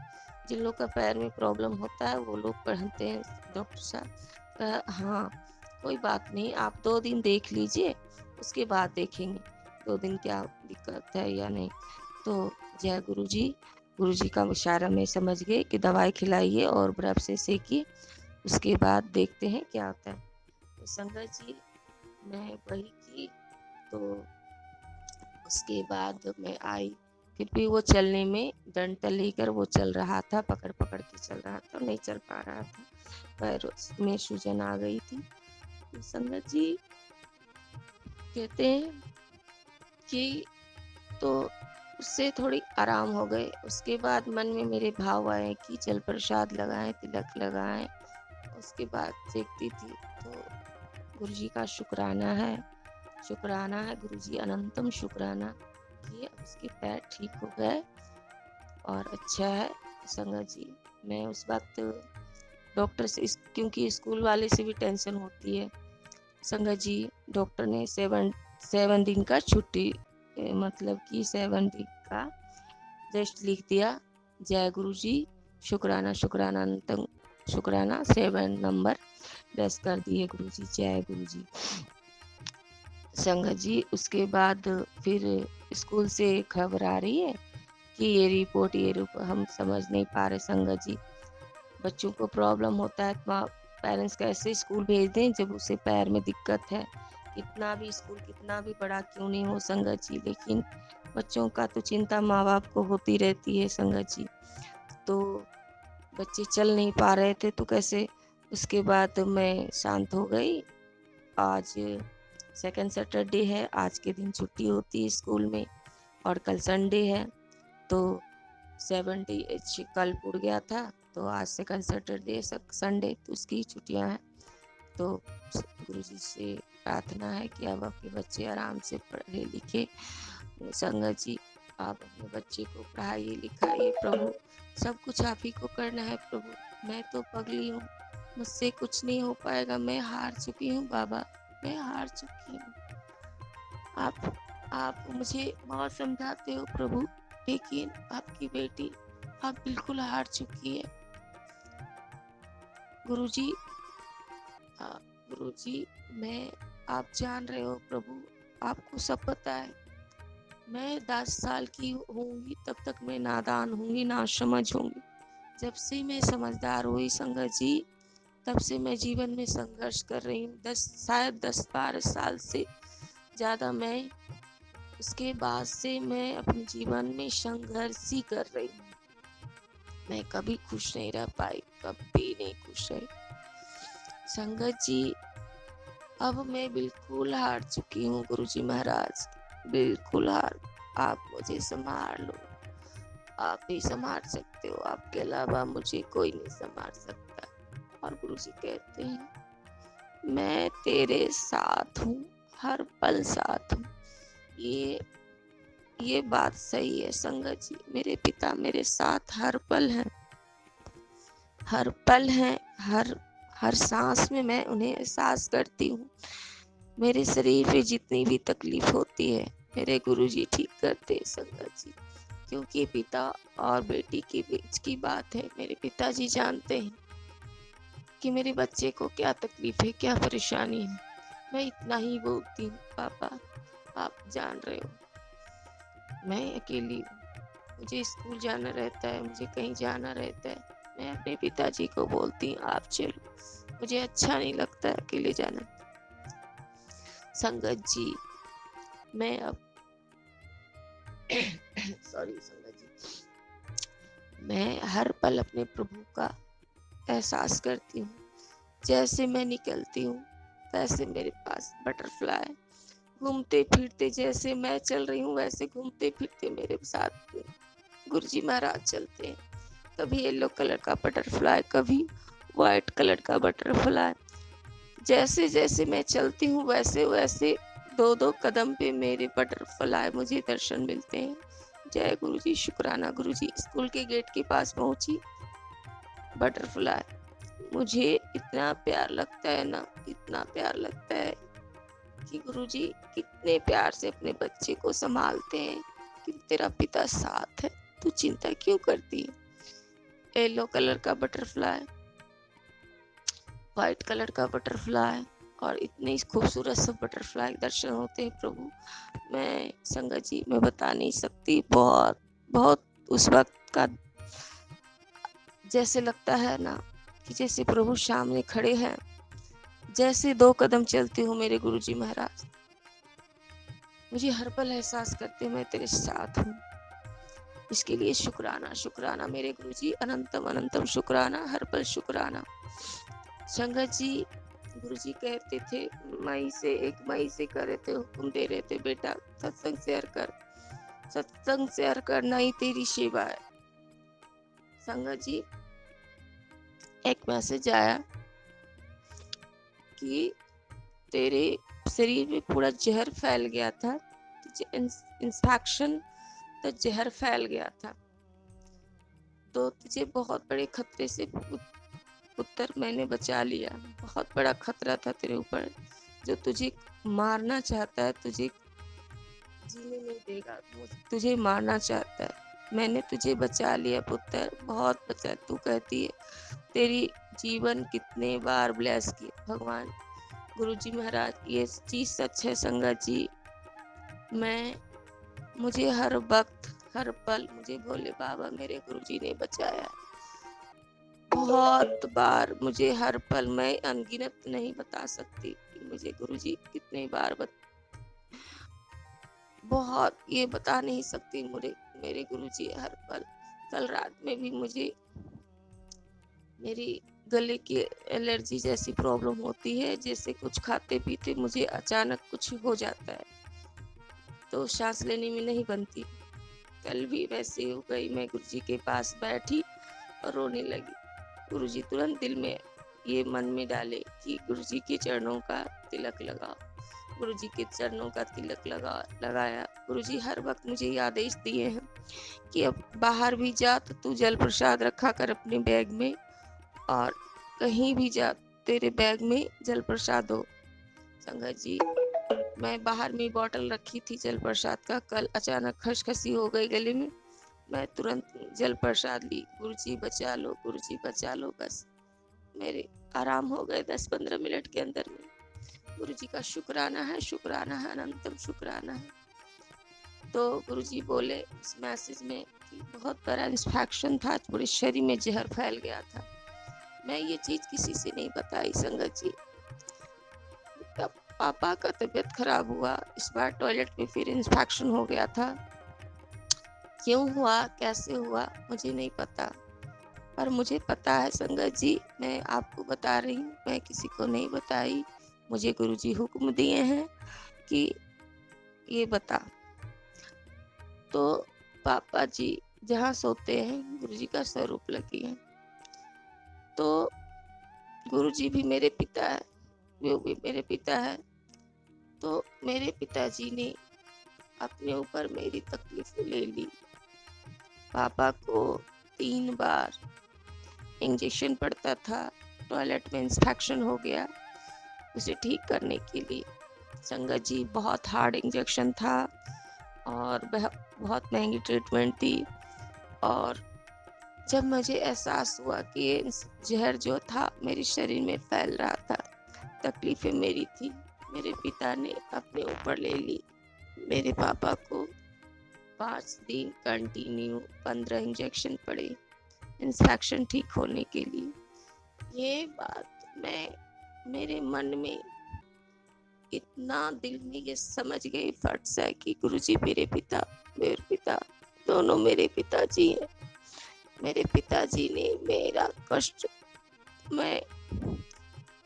जिन लोग का पैर में प्रॉब्लम होता है वो लोग पहनते हैं डॉक्टर साहब। हाँ, कोई बात नहीं, आप 2 दिन देख लीजिए, उसके बाद देखेंगे 2 दिन क्या दिक्कत है या नहीं। तो जय गुरु जी का इशारा मैं समझ गई कि दवाई खिलाइए और बर्फ से सेकिए, उसके बाद देखते हैं क्या होता है। तो संगत जी, मैं वही की। तो उसके बाद मैं आई, फिर भी वो चलने में डंडा लेकर वो चल रहा था, पकड़ पकड़ के चल रहा था, नहीं चल पा रहा था, पैर में सूजन आ गई थी। तो संगत जी कहते हैं कि तो उससे थोड़ी आराम हो गए। उसके बाद मन में मेरे भाव आए कि जल प्रसाद लगाएं, तिलक लगाएं। उसके बाद देखती थी तो गुरुजी का शुक्राना है गुरुजी, अनंतम शुक्राना कि अब उसके पैर ठीक हो गए और अच्छा है। संगत जी, मैं उस वक्त डॉक्टर से क्योंकि स्कूल वाले से भी टेंशन होती है संगत जी, डॉक्टर ने 7 दिन का छुट्टी, मतलब कि 7 दिन का रेस्ट लिख दिया। जय गुरु जी, शुक्राना शुक्राना अनंतम शुक्राना, 7 नंबर रेस्ट कर दिए गुरु जी। जय गुरु जी। संगत जी, उसके बाद फिर स्कूल से खबर आ रही है कि ये रिपोर्ट हम समझ नहीं पा रहे संगत जी। बच्चों को प्रॉब्लम होता है तो पेरेंट्स कैसे स्कूल भेज दें जब उसे पैर में दिक्कत है। कितना भी स्कूल कितना भी बड़ा क्यों नहीं हो संगत जी, लेकिन बच्चों का तो चिंता माँ बाप को होती रहती है संगत जी। तो बच्चे चल नहीं पा रहे थे तो कैसे। उसके बाद मैं शांत हो गई। आज सेकंड सैटरडे है, आज के दिन छुट्टी होती है स्कूल में और कल संडे है। तो 7 डे कल उड़ गया था, तो आज सेकंड सैटरडे संडे तो उसकी छुट्टियां हैं। तो गुरुजी से प्रार्थना है कि अब आपके बच्चे आराम से पढ़े लिखे। संगत जी, आप अपने बच्चे को पढ़ाइए लिखाइए प्रभु, सब कुछ आप ही को करना है प्रभु। मैं तो पगली हूँ, मुझसे कुछ नहीं हो पाएगा, मैं हार चुकी हूँ बाबा, मैं हार चुकी हूँ। आप मुझे बहुत समझाते हो प्रभु, लेकिन आपकी बेटी आप बिल्कुल हार चुकी है गुरुजी। गुरुजी, मैं आप जान रहे हो प्रभु, आपको सब पता है। मैं 10 साल की होंगी तब तक मैं नादान होंगी, ना समझ होंगी। जब से मैं समझदार हुई संगत जी, तब से मैं जीवन में संघर्ष कर रही हूँ। शायद 10-12 साल से ज़्यादा मैं, उसके बाद से मैं अपने जीवन में संघर्ष ही कर रही हूँ। मैं कभी खुश नहीं रह पाई, कभी नहीं खुश रही संगत जी। अब मैं बिल्कुल हार चुकी हूँ गुरुजी महाराज, बिल्कुल हार। आप मुझे संभाल लो, आप ही संभाल सकते हो, आपके अलावा मुझे कोई नहीं संभाल सकता। और गुरुजी कहते हैं मैं तेरे साथ हूँ, हर पल साथ हूँ। ये बात सही है संगत जी, मेरे पिता मेरे साथ हर पल हैं, हर पल हैं, हर सांस में मैं उन्हें एहसास करती हूँ। मेरे शरीर पे जितनी भी तकलीफ होती है मेरे गुरुजी ठीक करते हैं संगत जी, क्योंकि पिता और बेटी के बीच की बात है। मेरे पिताजी जानते हैं कि मेरे बच्चे को क्या तकलीफ है, क्या परेशानी है। मैं इतना ही बोलती हूँ पापा, आप जान रहे हो मैं अकेली हूँ, मुझे स्कूल जाना रहता है, मुझे कहीं जाना रहता है। मैं अपने पिताजी को बोलती हूँ आप चलो, मुझे अच्छा नहीं लगता अकेले जाना। संगत जी मैं अब सॉरी संगत जी, मैं हर पल अपने प्रभु का एहसास करती हूँ। जैसे मैं निकलती हूँ वैसे मेरे पास बटरफ्लाई घूमते फिरते, जैसे मैं चल रही हूँ वैसे घूमते फिरते मेरे साथ गुरुजी महाराज चलते हैं। कभी येलो कलर का बटरफ्लाई, कभी वाइट कलर का बटरफ्लाई। जैसे जैसे मैं चलती हूँ वैसे वैसे दो दो कदम पे मेरे बटरफ्लाई मुझे दर्शन मिलते हैं। जय गुरुजी, शुक्राना गुरुजी। स्कूल के गेट के पास पहुंची, बटरफ्लाई मुझे इतना प्यार लगता है ना, इतना प्यार लगता है कि गुरुजी कितने प्यार से अपने बच्चे को संभालते हैं कि तेरा पिता साथ है, तू चिंता क्यों करती है। येलो कलर का बटरफ्लाई, वाइट कलर का बटरफ्लाई और इतने खूबसूरत सब बटरफ्लाई दर्शन होते हैं प्रभु। मैं संगत जी मैं बता नहीं सकती, बहुत बहुत उस वक्त का जैसे लगता है ना कि जैसे प्रभु सामने खड़े हैं। जैसे दो कदम चलती हूँ मेरे गुरुजी महाराज मुझे हर पल एहसास करते मैं तेरे साथ हूँ। इसके लिए शुक्राना, शुक्राना मेरे गुरुजी, अनंतम अनंतम शुक्राना, हर पल शुक्राना। संगत जी गुरुजी कहते थे मई से कर रहे थे, हुक्म दे रहे थे बेटा सत्संग शेयर कर, सत्संग शेयर करना ही तेरी सेवा है। संगत जी एक मैसेज आया कि तेरे शरीर में पूरा जहर फैल गया था, तुझे इंफेक्शन तो जहर फैल गया था, तो तुझे बहुत बड़े खतरे से पुत्र मैंने बचा लिया। बहुत बड़ा खतरा था तेरे ऊपर, जो तुझे मारना चाहता है, तुझे जीने नहीं देगा, तुझे मारना चाहता है। मैंने तुझे बचा लिया पुत्र, बहुत बचा। तू कहती है तेरी जीवन कितने बार ब्लेस किए भगवान गुरुजी महाराज, ये चीज सच है संगत जी। मुझे हर वक्त हर पल मुझे भोले बाबा मेरे गुरुजी ने बचाया बहुत बार। मुझे हर पल मैं अनगिनत नहीं बता सकती कि मुझे गुरुजी कितने बार बहुत ये बता नहीं सकती मेरे गुरुजी हर पल। कल रात में भी मुझे मेरी गले की एलर्जी जैसी प्रॉब्लम होती है, जैसे कुछ खाते पीते मुझे अचानक कुछ हो जाता है तो सांस लेने में नहीं बनती। कल भी वैसे हो गई, मैं गुरुजी के पास बैठी और रोने लगी। गुरुजी तुरंत दिल में ये मन में डाले कि गुरुजी के चरणों का तिलक लगाओ, गुरुजी के चरणों का तिलक लगाया। गुरुजी हर वक्त मुझे ये आदेश दिए हैं कि अब बाहर भी जा तो तू जल प्रसाद रखा कर अपने बैग में, और कहीं भी जा तेरे बैग में जल प्रसाद हो। संगत जी मैं बाहर में बॉटल रखी थी जल प्रसाद का, कल अचानक खसखसी हो गई गले में, मैं तुरंत जल प्रसाद ली। गुरुजी बचा लो, गुरुजी बचा लो, बस मेरे आराम हो गए 10-15 मिनट के अंदर में। गुरुजी का शुक्राना है, शुक्राना है, अनंतम शुक्राना है। तो गुरुजी बोले इस मैसेज में कि बहुत बड़ा इंफेक्शन था, पूरे शरीर में जहर फैल गया था। मैं ये चीज किसी से नहीं बताई संगत जी। तब पापा का तबीयत खराब हुआ, इस बार टॉयलेट में फिर इंफेक्शन हो गया था। क्यों हुआ कैसे हुआ मुझे नहीं पता, पर मुझे पता है संगत जी, मैं आपको बता रही हूँ, मैं किसी को नहीं बताई। मुझे गुरुजी हुक्म दिए हैं कि ये बता। तो पापा जी जहाँ सोते हैं गुरुजी का स्वरूप लगी है। तो गुरुजी भी मेरे पिता है, वो भी मेरे पिता है। तो मेरे पिताजी ने अपने ऊपर मेरी तकलीफ ले ली। पापा को 3 बार इंजेक्शन पड़ता था, टॉयलेट में इंफेक्शन हो गया, उसे ठीक करने के लिए। संगत जी बहुत हार्ड इंजेक्शन था और बहुत महंगी ट्रीटमेंट थी। और जब मुझे एहसास हुआ कि ये जहर जो था मेरे शरीर में फैल रहा था, तकलीफें मेरी थी, मेरे पिता ने अपने ऊपर ले ली। मेरे पापा को 5 दिन कंटिन्यू 15 इंजेक्शन पड़े इंफेक्शन ठीक होने के लिए। ये बात मेरे मन में इतना दिल में ये समझ गई फट से कि गुरुजी मेरे पिता दोनों मेरे पिताजी हैं। मेरे पिताजी ने मेरा कष्ट मैं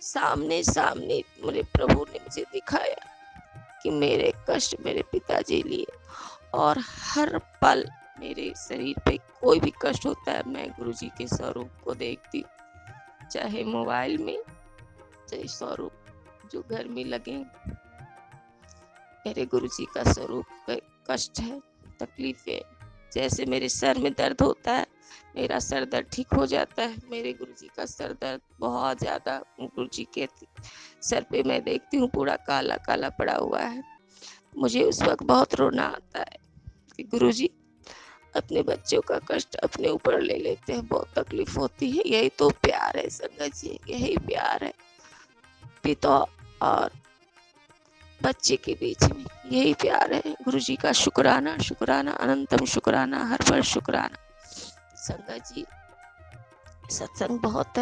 सामने मेरे प्रभु ने मुझे दिखाया कि मेरे कष्ट मेरे पिताजी लिए। और हर पल मेरे शरीर पे कोई भी कष्ट होता है, मैं गुरुजी के स्वरूप को देखती, चाहे मोबाइल में, चाहे स्वरूप जो घर में लगे। मेरे गुरुजी का स्वरूप कष्ट है, तकलीफ है। जैसे मेरे सर में दर्द होता है, मेरा सर दर्द ठीक हो जाता है, मेरे गुरुजी का सर दर्द बहुत ज्यादा, गुरुजी के सर पे मैं देखती हूँ पूरा काला काला पड़ा हुआ है। मुझे उस वक्त बहुत रोना आता है कि गुरुजी अपने बच्चों का कष्ट अपने ऊपर ले लेते हैं, बहुत तकलीफ होती है। यही तो प्यार है संगत जी, यही प्यार है पिता और बच्चे के बीच में, यही प्यार है। गुरुजी का शुक्राना, शुक्राना, अनंतम शुक्राना, हर बार शुक्राना। संगत जी सत्संग बहुत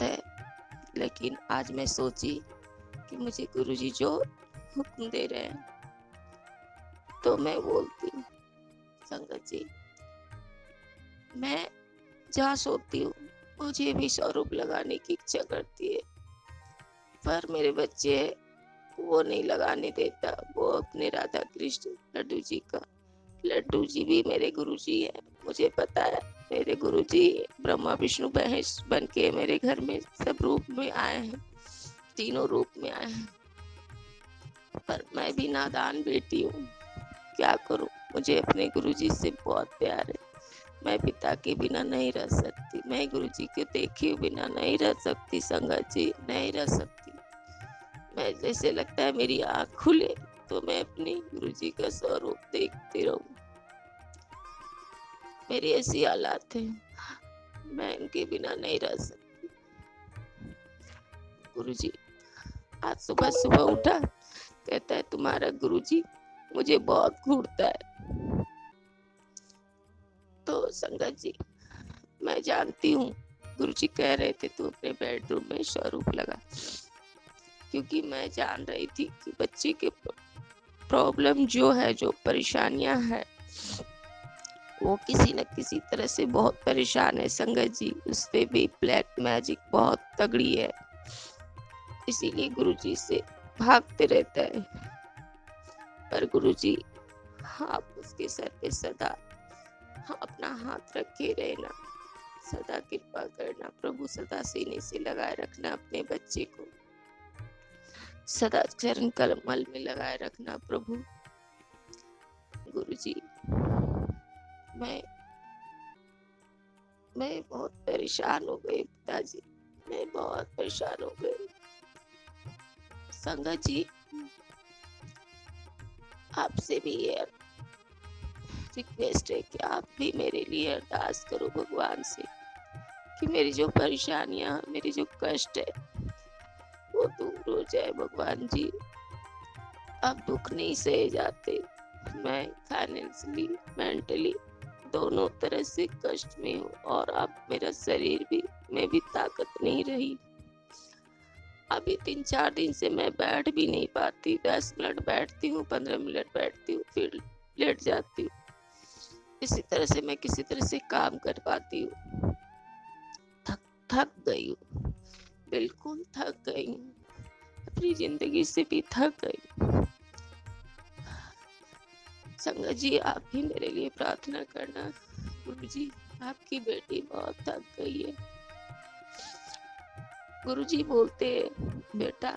है, लेकिन आज मैं सोची कि मुझे गुरुजी जो हुक्म दे रहे हैं तो मैं बोलती हूँ। संगत जी मैं जहाँ सोती हूँ मुझे भी स्वरूप लगाने की इच्छा करती है, पर मेरे बच्चे वो नहीं लगाने देता। वो अपने राधा कृष्ण लड्डू जी भी मेरे गुरुजी है। मुझे पता है मेरे गुरुजी ब्रह्मा विष्णु महेश बन के मेरे घर में सब रूप में आए हैं, तीनों रूप में आए हैं। पर मैं भी नादान बेटी हूँ, क्या करूँ। मुझे अपने गुरुजी से बहुत प्यार है। मैं पिता के बिना नहीं रह सकती, मैं गुरुजी के देखे बिना नहीं रह सकती। संगत जी नहीं रह सकती। मैं जैसे लगता है मेरी आँख खुले तो मैं अपने गुरुजी का स्वरूप देखती रहूं। मेरी ऐसी हालात है, मैं इनके बिना नहीं रह सकती। गुरुजी आज सुबह उठा, कहता है तुम्हारा गुरुजी मुझे बहुत घूरता है। तो संगत जी मैं जानती हूँ गुरुजी कह रहे थे तू अपने बेडरूम में स्वरूप लगा, क्योंकि मैं जान रही थी कि बच्चे के प्रॉब्लम जो है, जो परेशानियां है, वो किसी न किसी तरह से बहुत परेशान है। संगत जी उस पे भी ब्लैक मैजिक बहुत तगड़ी है, इसीलिए गुरुजी से भागते रहता है। पर गुरुजी आप उसके सर पे सदा अपना हाथ रखे रहना, सदा कृपा करना प्रभु, सदा सीने से लगाए रखना अपने बच्चे को, सदा चरण कमल में लगाए रखना प्रभु। गुरुजी मैं बहुत परेशान हो गई पिताजी, मैं बहुत परेशान हो गई। संगत जी आपसे भी ये रिक्वेस्ट है कि आप भी मेरे लिए अरदास करो भगवान से कि मेरी जो परेशानियां, मेरी जो कष्ट है वो दूर हो जाए। भगवान जी अब दुख नहीं सहे जाते, मैं फाइनेंशियली मेंटली दोनों तरह से कष्ट में हूँ, और अब मेरा शरीर भी, मैं भी ताकत नहीं रही। अभी 3-4 दिन से मैं बैठ भी नहीं पाती, 10 मिनट बैठती हूँ, 15 मिनट बैठती हूँ, फिर लेट जाती हूँ। इसी तरह से मैं किसी तरह से काम कर पाती हूँ। थक गई हूँ, बिल्कुल थक गई हूँ, अपनी जिंदगी से भी थक गई। संगत जी, आप ही मेरे लिए प्रार्थना करना। गुरुजी, आपकी बेटी बहुत थक गई है। गुरुजी बोलते हैं, बेटा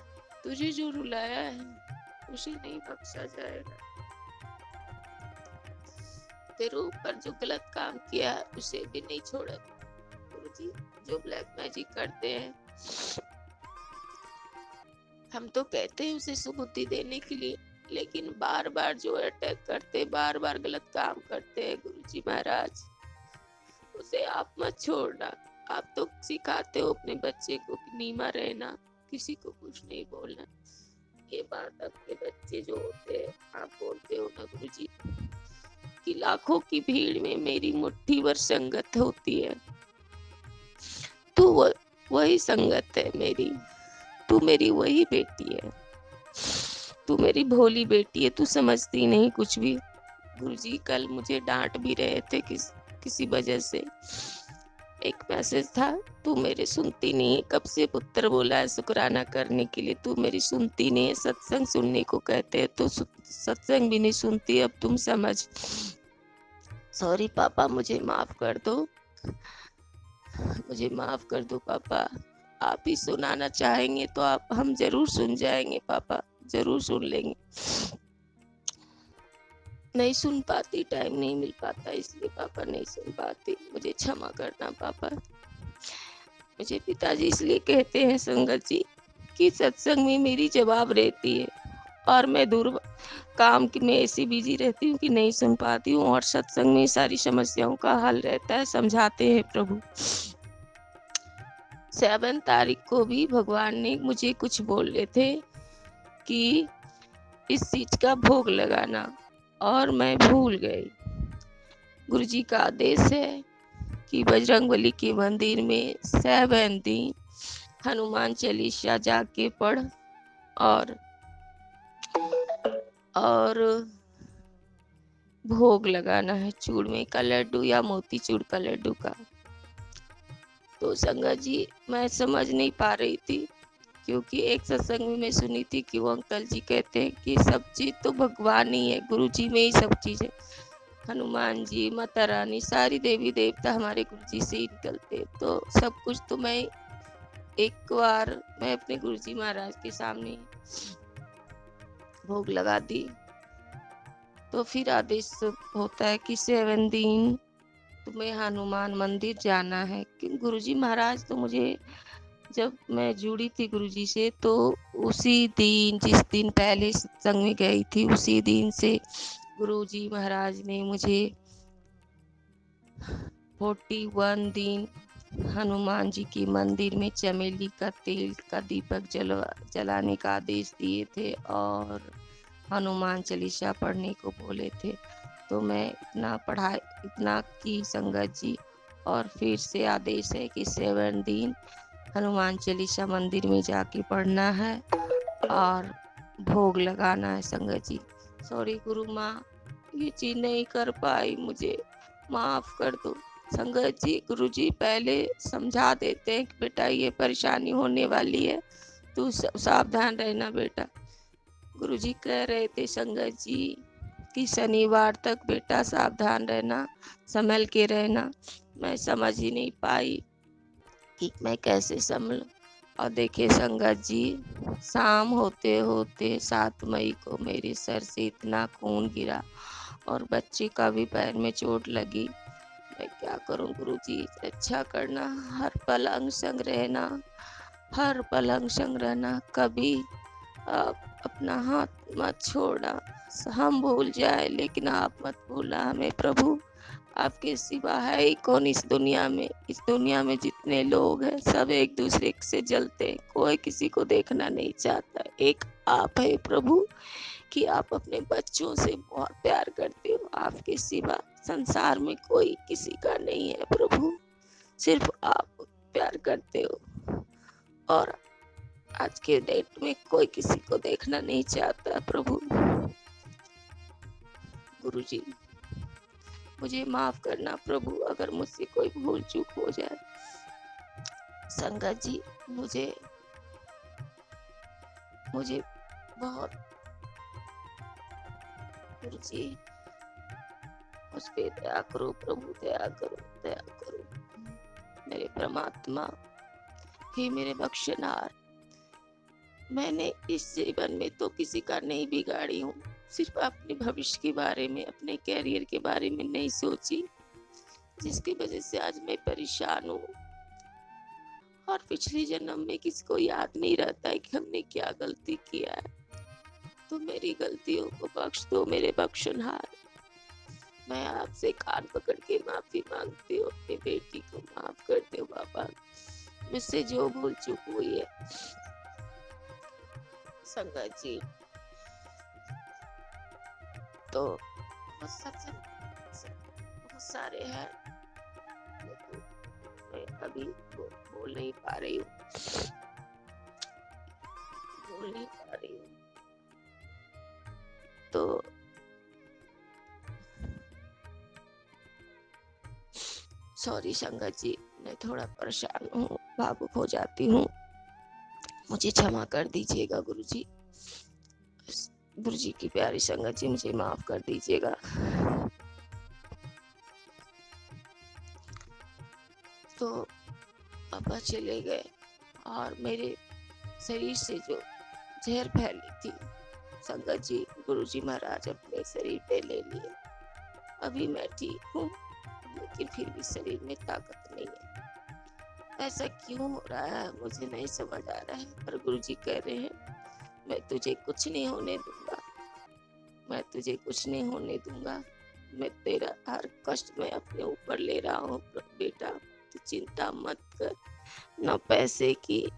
तुझे जो रुलाया है उसे नहीं बख्शा जाएगा। तेरे ऊपर जो गलत काम किया है उसे भी नहीं छोड़ा। गुरुजी, जो ब्लैक मैजिक करते हैं, हम तो कहते हैं उसे सुबुद्धि देने के लिए, लेकिन बार बार जो अटैक करते, बार बार गलत काम करते हैं गुरुजी महाराज, उसे आप मत छोड़ना। आप तो सिखाते हो अपने बच्चे को कि नीमा रहना, किसी को कुछ नहीं बोलना। ये बात आपके बच्चे जो होते हैं, आप बोलते हो ना गुरुजी कि लाखों की भीड़ में मेरी मुट्ठी भर संगत होती है, तो वही संगत है मेरी। तू मेरी वही बेटी है, तू मेरी भोली बेटी है, तू समझती नहीं कुछ भी। गुरुजी कल मुझे डांट भी रहे थे किसी वजह से। एक मैसेज था, तू मेरे सुनती नहीं है, कब से पुत्र बोला है शुक्राना करने के लिए, तू मेरी सुनती नहीं है। सत्संग सुनने को कहते हैं तो सत्संग भी नहीं सुनती, अब तुम समझ। सॉरी पापा, मुझे माफ कर दो, मुझे माफ कर दो पापा। आप ही सुनाना चाहेंगे तो हम जरूर सुन जाएंगे पापा, जरूर सुन लेंगे। नहीं सुन पाती, टाइम नहीं मिल पाता, इसलिए पापा नहीं सुन पाती, मुझे क्षमा करना पापा। मुझे पिताजी इसलिए कहते हैं संगत जी कि सत्संग में मेरी जवाब रहती है, और मैं दूर काम में ऐसी बिजी रहती हूँ कि नहीं सुन पाती हूँ, और सत्संग में सारी समस्याओं का हल रहता है, समझाते हैं प्रभु। 7 तारीख को भी भगवान ने मुझे कुछ बोले थे कि इस चीज का भोग लगाना, और मैं भूल गई। गुरुजी का आदेश है कि बजरंगबली के मंदिर में 7 दिन हनुमान चालीसा जाके पढ़, और भोग लगाना है चूरमे का लड्डू या मोतीचूर का लड्डू का। तो संगत जी, मैं समझ नहीं पा रही थी, क्योंकि एक सत्संग में मैं सुनी थी कि वो अंकल जी कहते हैं कि सब चीज तो भगवान ही है, गुरु जी में ही सब चीज है। हनुमान जी, माता रानी, सारी देवी देवता हमारे गुरु जी से ही निकलते। तो सब कुछ तो मैं एक बार मैं अपने गुरु जी महाराज के सामने भोग लगा दी, तो फिर आदेश होता है कि 7 दिन तुम्हें हनुमान मंदिर जाना है। कि गुरुजी महाराज तो मुझे, जब मैं जुड़ी थी गुरुजी से, तो उसी दिन, जिस दिन पहले सत्संग में गई थी, उसी दिन से गुरुजी महाराज ने मुझे 41 दिन हनुमान जी के मंदिर में चमेली का तेल का दीपक जलाने का आदेश दिए थे, और हनुमान चालीसा पढ़ने को बोले थे। तो मैं इतना की संगत जी, और फिर से आदेश है कि 7 दिन हनुमान चालीसा मंदिर में जाके पढ़ना है और भोग लगाना है संगत जी। सॉरी गुरु माँ, ये चीज नहीं कर पाई, मुझे माफ कर दो संगत जी। गुरु जी पहले समझा देते हैं कि बेटा ये परेशानी होने वाली है, तू सावधान रहना बेटा। गुरु जी कह रहे थे संगत जी कि शनिवार तक बेटा सावधान रहना, संभल के रहना। मैं समझ ही नहीं पाई कि मैं कैसे संभलूं। और देखिए संगत जी, शाम होते होते 7 मई को मेरे सर से इतना खून गिरा, और बच्चे का भी पैर में चोट लगी। मैं क्या करूं गुरुजी, अच्छा करना, हर पल अंग संग रहना, हर पल अंग संग रहना, कभी अपना हाथ मत छोड़ना। हम भूल जाए लेकिन आप मत भूलना हमें प्रभु। आपके सिवा है ही कौन इस दुनिया में। इस दुनिया में जितने लोग हैं सब एक दूसरे से जलते हैं, कोई किसी को देखना नहीं चाहता। एक आप है प्रभु कि आप अपने बच्चों से बहुत प्यार करते हो। आपके सिवा संसार में कोई किसी का नहीं है प्रभु, सिर्फ आप प्यार करते हो। और आज के डेट में कोई किसी को देखना नहीं चाहता प्रभु। गुरुजी मुझे माफ करना प्रभु, अगर मुझसे कोई भूल चूक हो जाए। संगत जी, मुझे मुझे बहुत, गुरु जी उस पे दया करो, प्रभु दया करो, दया करो मेरे परमात्मा, हे मेरे बख्शनार। मैंने इस जीवन में तो किसी का नहीं बिगाड़ी हूँ, सिर्फ अपने भविष्य के बारे में, अपने कैरियर के बारे में नहीं सोची, जिसकी वजह से आज मैं परेशान हूँ। और पिछले जन्म में किसी को याद नहीं रहता है कि हमने क्या गलती किया है। तो मेरी गलतियों को बख्श दो मेरे बख्शनहार। मैं आपसे कान पकड़ के माफी मांगती हूँ, अपनी बेटी को माफ कर दो बाबा, मुझसे जो भूल चूक हुई है। संगत जी, तो बहुत सारे हैं, मैं अभी बोल नहीं पा रही हूँ, तो सॉरी संगत जी, मैं थोड़ा परेशान हूँ, भावुक हो जाती हूँ, मुझे क्षमा कर दीजिएगा गुरुजी। गुरुजी की प्यारी संगत जी, मुझे माफ कर दीजिएगा। तो पापा चले गए और मेरे शरीर से जो जहर फैली थी, संगत जी, गुरुजी महाराज अपने शरीर पे ले लिए। अभी मैं ठीक हूँ, लेकिन फिर भी शरीर में ताकत नहीं है। ऐसा क्यों हो रहा है मुझे नहीं समझ आ रहा है, पर गुरुजी कह रहे हैं मैं तुझे कुछ नहीं होने दूंगा, मैं तुझे कुछ नहीं होने दूंगा, मैं तेरा हर कष्ट में अपने ऊपर ले रहा हूँ बेटा, तू चिंता मत कर, न पैसे की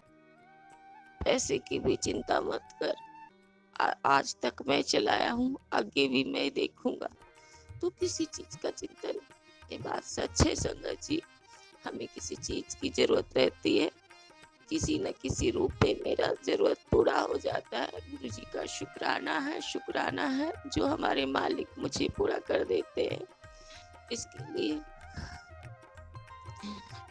भी चिंता मत कर। आज तक मैं चलाया हूँ, आगे भी मैं देखूंगा, तू किसी चीज का चिंतन। ये बात सच है संगत जी, हमें किसी चीज की जरूरत रहती है, किसी न किसी रूप में मेरा जरूरत पूरा हो जाता है। गुरुजी का शुक्राना है जो हमारे मालिक मुझे पूरा कर देते हैं, इसके लिए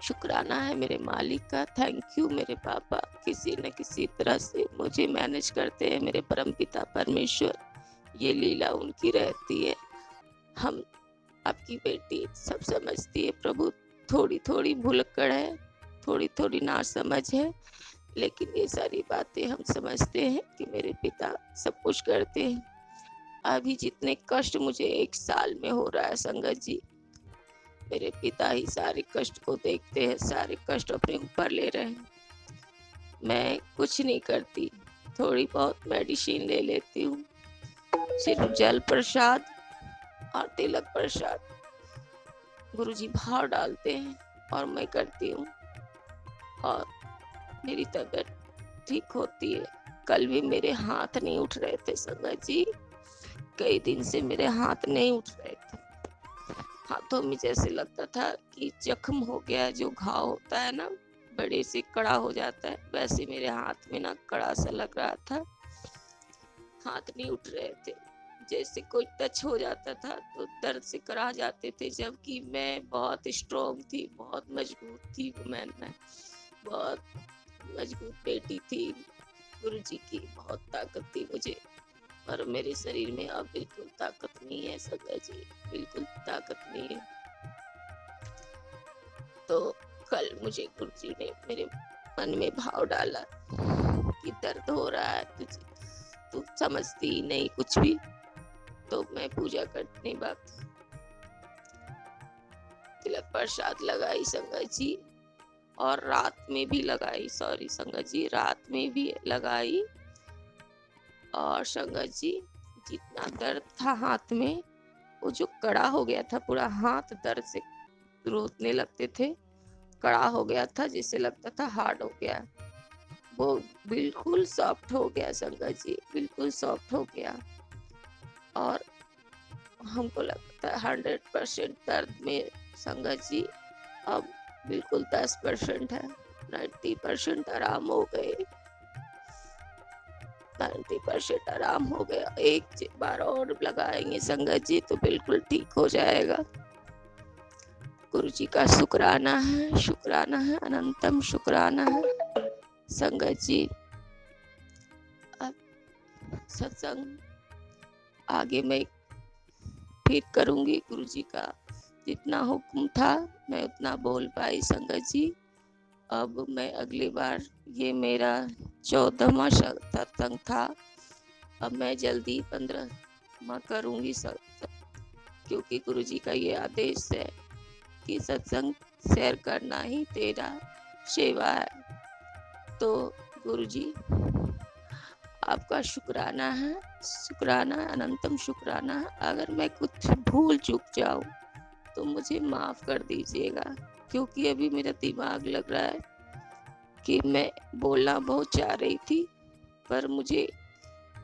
शुक्राना है मेरे मालिक का। थैंक यू मेरे पापा, किसी न किसी तरह से मुझे मैनेज करते हैं मेरे परमपिता परमेश्वर, ये लीला उनकी रहती है। हम आपकी बेटी सब समझती है प्रभु, थोड़ी थोड़ी भुलक्कड़ है, थोड़ी थोड़ी नासमझ है, लेकिन ये सारी बातें हम समझते हैं कि मेरे पिता सब कुछ करते हैं। अभी जितने कष्ट मुझे 1 साल में हो रहा है संगत जी, मेरे पिता ही सारे कष्ट को देखते हैं, सारे कष्ट अपने ऊपर ले रहे हैं। मैं कुछ नहीं करती, थोड़ी बहुत मेडिसिन ले लेती हूँ, सिर्फ जल प्रसाद और तिलक प्रसाद गुरुजी भाव डालते हैं और मैं करती हूँ, और मेरी तबीयत ठीक होती है। कल भी मेरे हाथ नहीं उठ रहे थे संगत जी, कई दिन से मेरे हाथ नहीं उठ रहे थे, हाथों में जैसे लगता था कि जख्म हो गया, जो घाव होता है ना बड़े से कड़ा हो जाता है, वैसे मेरे हाथ में ना कड़ा सा लग रहा था, हाथ नहीं उठ रहे थे, जैसे कोई टच हो जाता था तो दर्द से करा जाते थे, जबकि मैं बहुत स्ट्रॉन्ग थी, बहुत मजबूत थी, मैं बहुत मजबूत बेटी थी, गुरुजी की बहुत ताकत थी मुझे, और मेरे शरीर में अब बिल्कुल ताकत नहीं है संगत जी, बिल्कुल ताकत नहीं है। तो कल मुझे गुरुजी ने मेरे मन में भाव डाला कि दर्द हो रहा है तुझे, तू समझती ही नहीं कुछ भी, तो मैं पूजा करने वक्त तिलक प्रसाद लगाई संगत जी, और रात में भी लगाई, सॉरी संगत जी, रात में भी लगाई, और संगत जी जितना दर्द था हाथ में, वो जो कड़ा हो गया था, पूरा हाथ दर्द से रोने लगते थे, कड़ा हो गया था, जिससे लगता था हार्ड हो गया, वो बिल्कुल सॉफ्ट हो गया संगत जी, बिल्कुल सॉफ्ट हो गया, और हमको लगता है 100% दर्द में संगत जी अब बिल्कुल 10% है, 90% आराम हो गए, 90% आराम हो गया। एक बार और लगाएंगे संगत जी तो बिल्कुल ठीक हो जाएगा। गुरु जी का शुक्राना है, अनंतम शुक्राना है। संगत जी, अब सत्संग आगे मैं फिर करूंगी। गुरु जी का जितना हुक्म था मैं उतना बोल पाई संगत जी। अब मैं अगली बार, ये मेरा 14वां सत्संग था, अब मैं जल्दी 15वां करूंगी क्योंकि गुरु जी का ये आदेश है कि सत्संग शेयर करना ही तेरा सेवा है। तो गुरु जी आपका शुक्राना है, अनंतम शुक्राना है। अगर मैं कुछ भूल चूक जाऊं तो मुझे माफ कर दीजिएगा, क्योंकि अभी मेरा दिमाग लग रहा है कि मैं बोलना बहुत चाह रही थी पर मुझे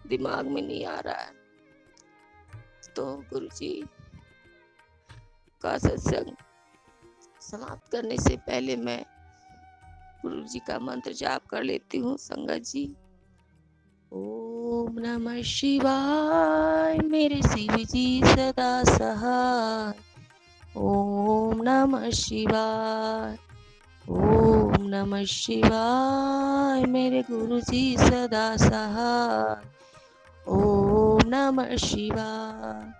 दिमाग में नहीं आ रहा है। तो गुरु जी का सत्संग समाप्त करने से पहले मैं गुरु जी का मंत्र जाप कर लेती हूँ संगत जी। ओम नमः शिवाय मेरे शिव जी सदा सहाय। ओम नमः शिवाय, ओम नमः शिवाय मेरे गुरु जी सदा सहाय। ओम नमः शिवाय,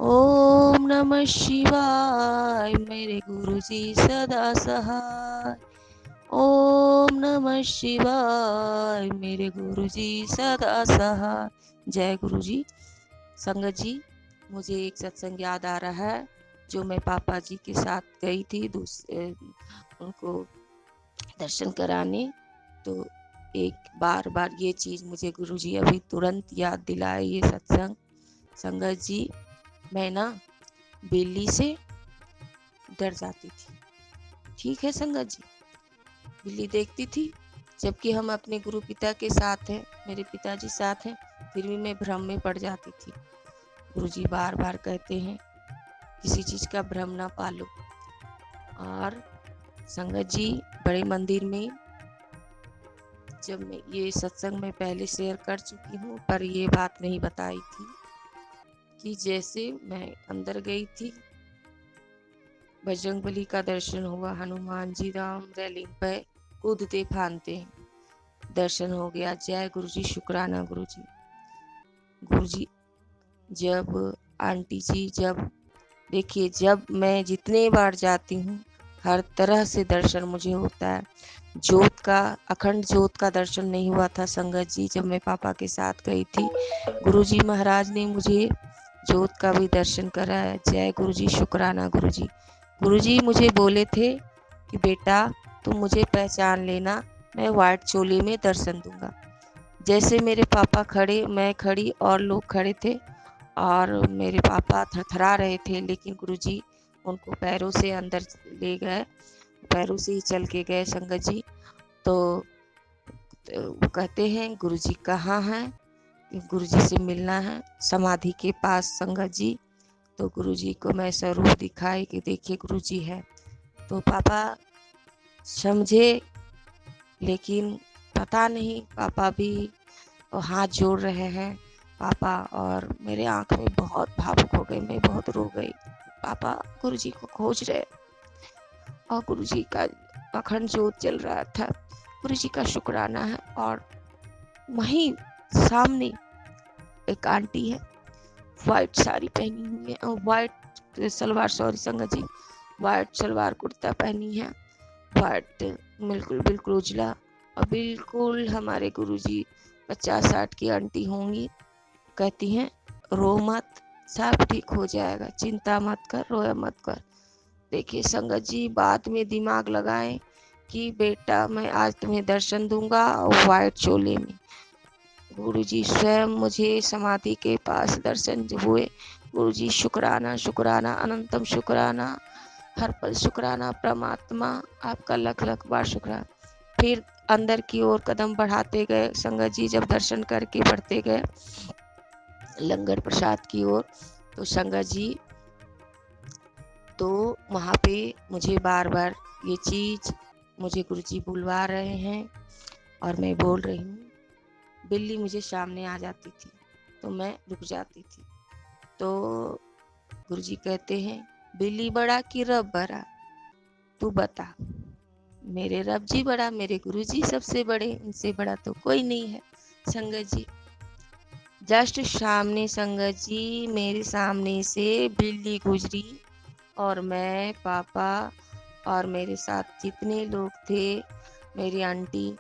ओम नमः शिवाय मेरे गुरु जी सदा सहाय। ओम नमः शिवाय मेरे गुरु जी सदा सहाय। जय गुरु जी। संगत जी, मुझे एक सत्संग याद आ रहा है जो मैं पापा जी के साथ गई थी उनको दर्शन कराने। तो एक बार ये चीज़ मुझे गुरु जी अभी तुरंत याद दिलाए, ये सत्संग। संगत जी, मैं ना बिल्ली से डर जाती थी, ठीक है संगत जी। बिल्ली देखती थी, जबकि हम अपने गुरु पिता के साथ हैं, मेरे पिताजी साथ हैं, फिर भी मैं भ्रम में पड़ जाती थी। गुरुजी बार बार कहते हैं किसी चीज़ का भ्रम ना पालो। और संगत जी, बड़े मंदिर में जब मैं ये सत्संग में पहले शेयर कर चुकी हूँ, पर ये बात नहीं बताई थी कि जैसे मैं अंदर गई थी, बजरंगबली का दर्शन हुआ, हनुमान जी राम रेलिंग पे कूदते फानते दर्शन हो गया। जय गुरु जी, शुक्राना गुरु जी। गुरु जी, जब आंटी जी, जब देखिए, जब मैं जितने बार जाती हूँ हर तरह से दर्शन मुझे होता है। जोत का, अखंड जोत का दर्शन नहीं हुआ था संगत जी, जब मैं पापा के साथ गई थी। गुरुजी महाराज ने मुझे जोत का भी दर्शन कराया। जय गुरुजी, शुक्राना गुरुजी। गुरुजी मुझे बोले थे कि बेटा तुम मुझे पहचान लेना, मैं व्हाइट चोली में दर्शन दूंगा। जैसे मेरे पापा खड़े, मैं खड़ी और लोग खड़े थे और मेरे पापा थरथरा रहे थे, लेकिन गुरुजी उनको पैरों से अंदर ले गए, पैरों से ही चल के गए संगत जी। तो वो कहते हैं गुरुजी कहाँ हैं, गुरुजी से मिलना है समाधि के पास संगत जी। तो गुरुजी को मैं स्वरूप दिखाई कि देखिए गुरुजी है। तो पापा समझे, लेकिन पता नहीं, पापा भी हाथ जोड़ रहे हैं पापा, और मेरे आँख में बहुत भावुक हो गई, मैं बहुत रो गई। पापा गुरुजी को खोज रहे और गुरुजी का अखंड जोत चल रहा था। गुरुजी का शुक्राना है। और वहीं सामने एक आंटी है, वाइट साड़ी पहनी हुई है और वाइट सलवार, सॉरी संगत जी, वाइट सलवार कुर्ता पहनी है, वाइट बिल्कुल बिल्कुल उजला, और बिल्कुल हमारे गुरुजी 50-60 की आंटी होंगी। कहती हैं रो मत, सब ठीक हो जाएगा, चिंता मत कर, रोया मत कर। देखिए संगत जी, बाद में दिमाग लगाएं कि बेटा मैं आज तुम्हें दर्शन दूंगा व्हाइट चोले में। गुरुजी स्वयं मुझे समाधि के पास दर्शन हुए। गुरुजी शुक्राना, शुक्राना, अनंतम शुक्राना, हर पल शुक्राना। परमात्मा आपका लख लख बार शुक्राना। फिर अंदर की ओर कदम बढ़ाते गए संगत जी, जब दर्शन करके बढ़ते गए लंगर प्रसाद की ओर, तो संगत जी, तो वहाँ पे मुझे बार बार ये चीज़ मुझे गुरुजी बुलवा रहे हैं और मैं बोल रही हूँ। बिल्ली मुझे सामने आ जाती थी तो मैं रुक जाती थी। तो गुरुजी कहते हैं बिल्ली बड़ा कि रब बड़ा, तू बता। मेरे रब जी बड़ा, मेरे गुरु जी सबसे बड़े, इनसे बड़ा तो कोई नहीं है। संगत जी, जस्ट सामने संगत जी, मेरे सामने से बिल्ली गुजरी और मैं, पापा और मेरे साथ जितने लोग थे, मेरी आंटी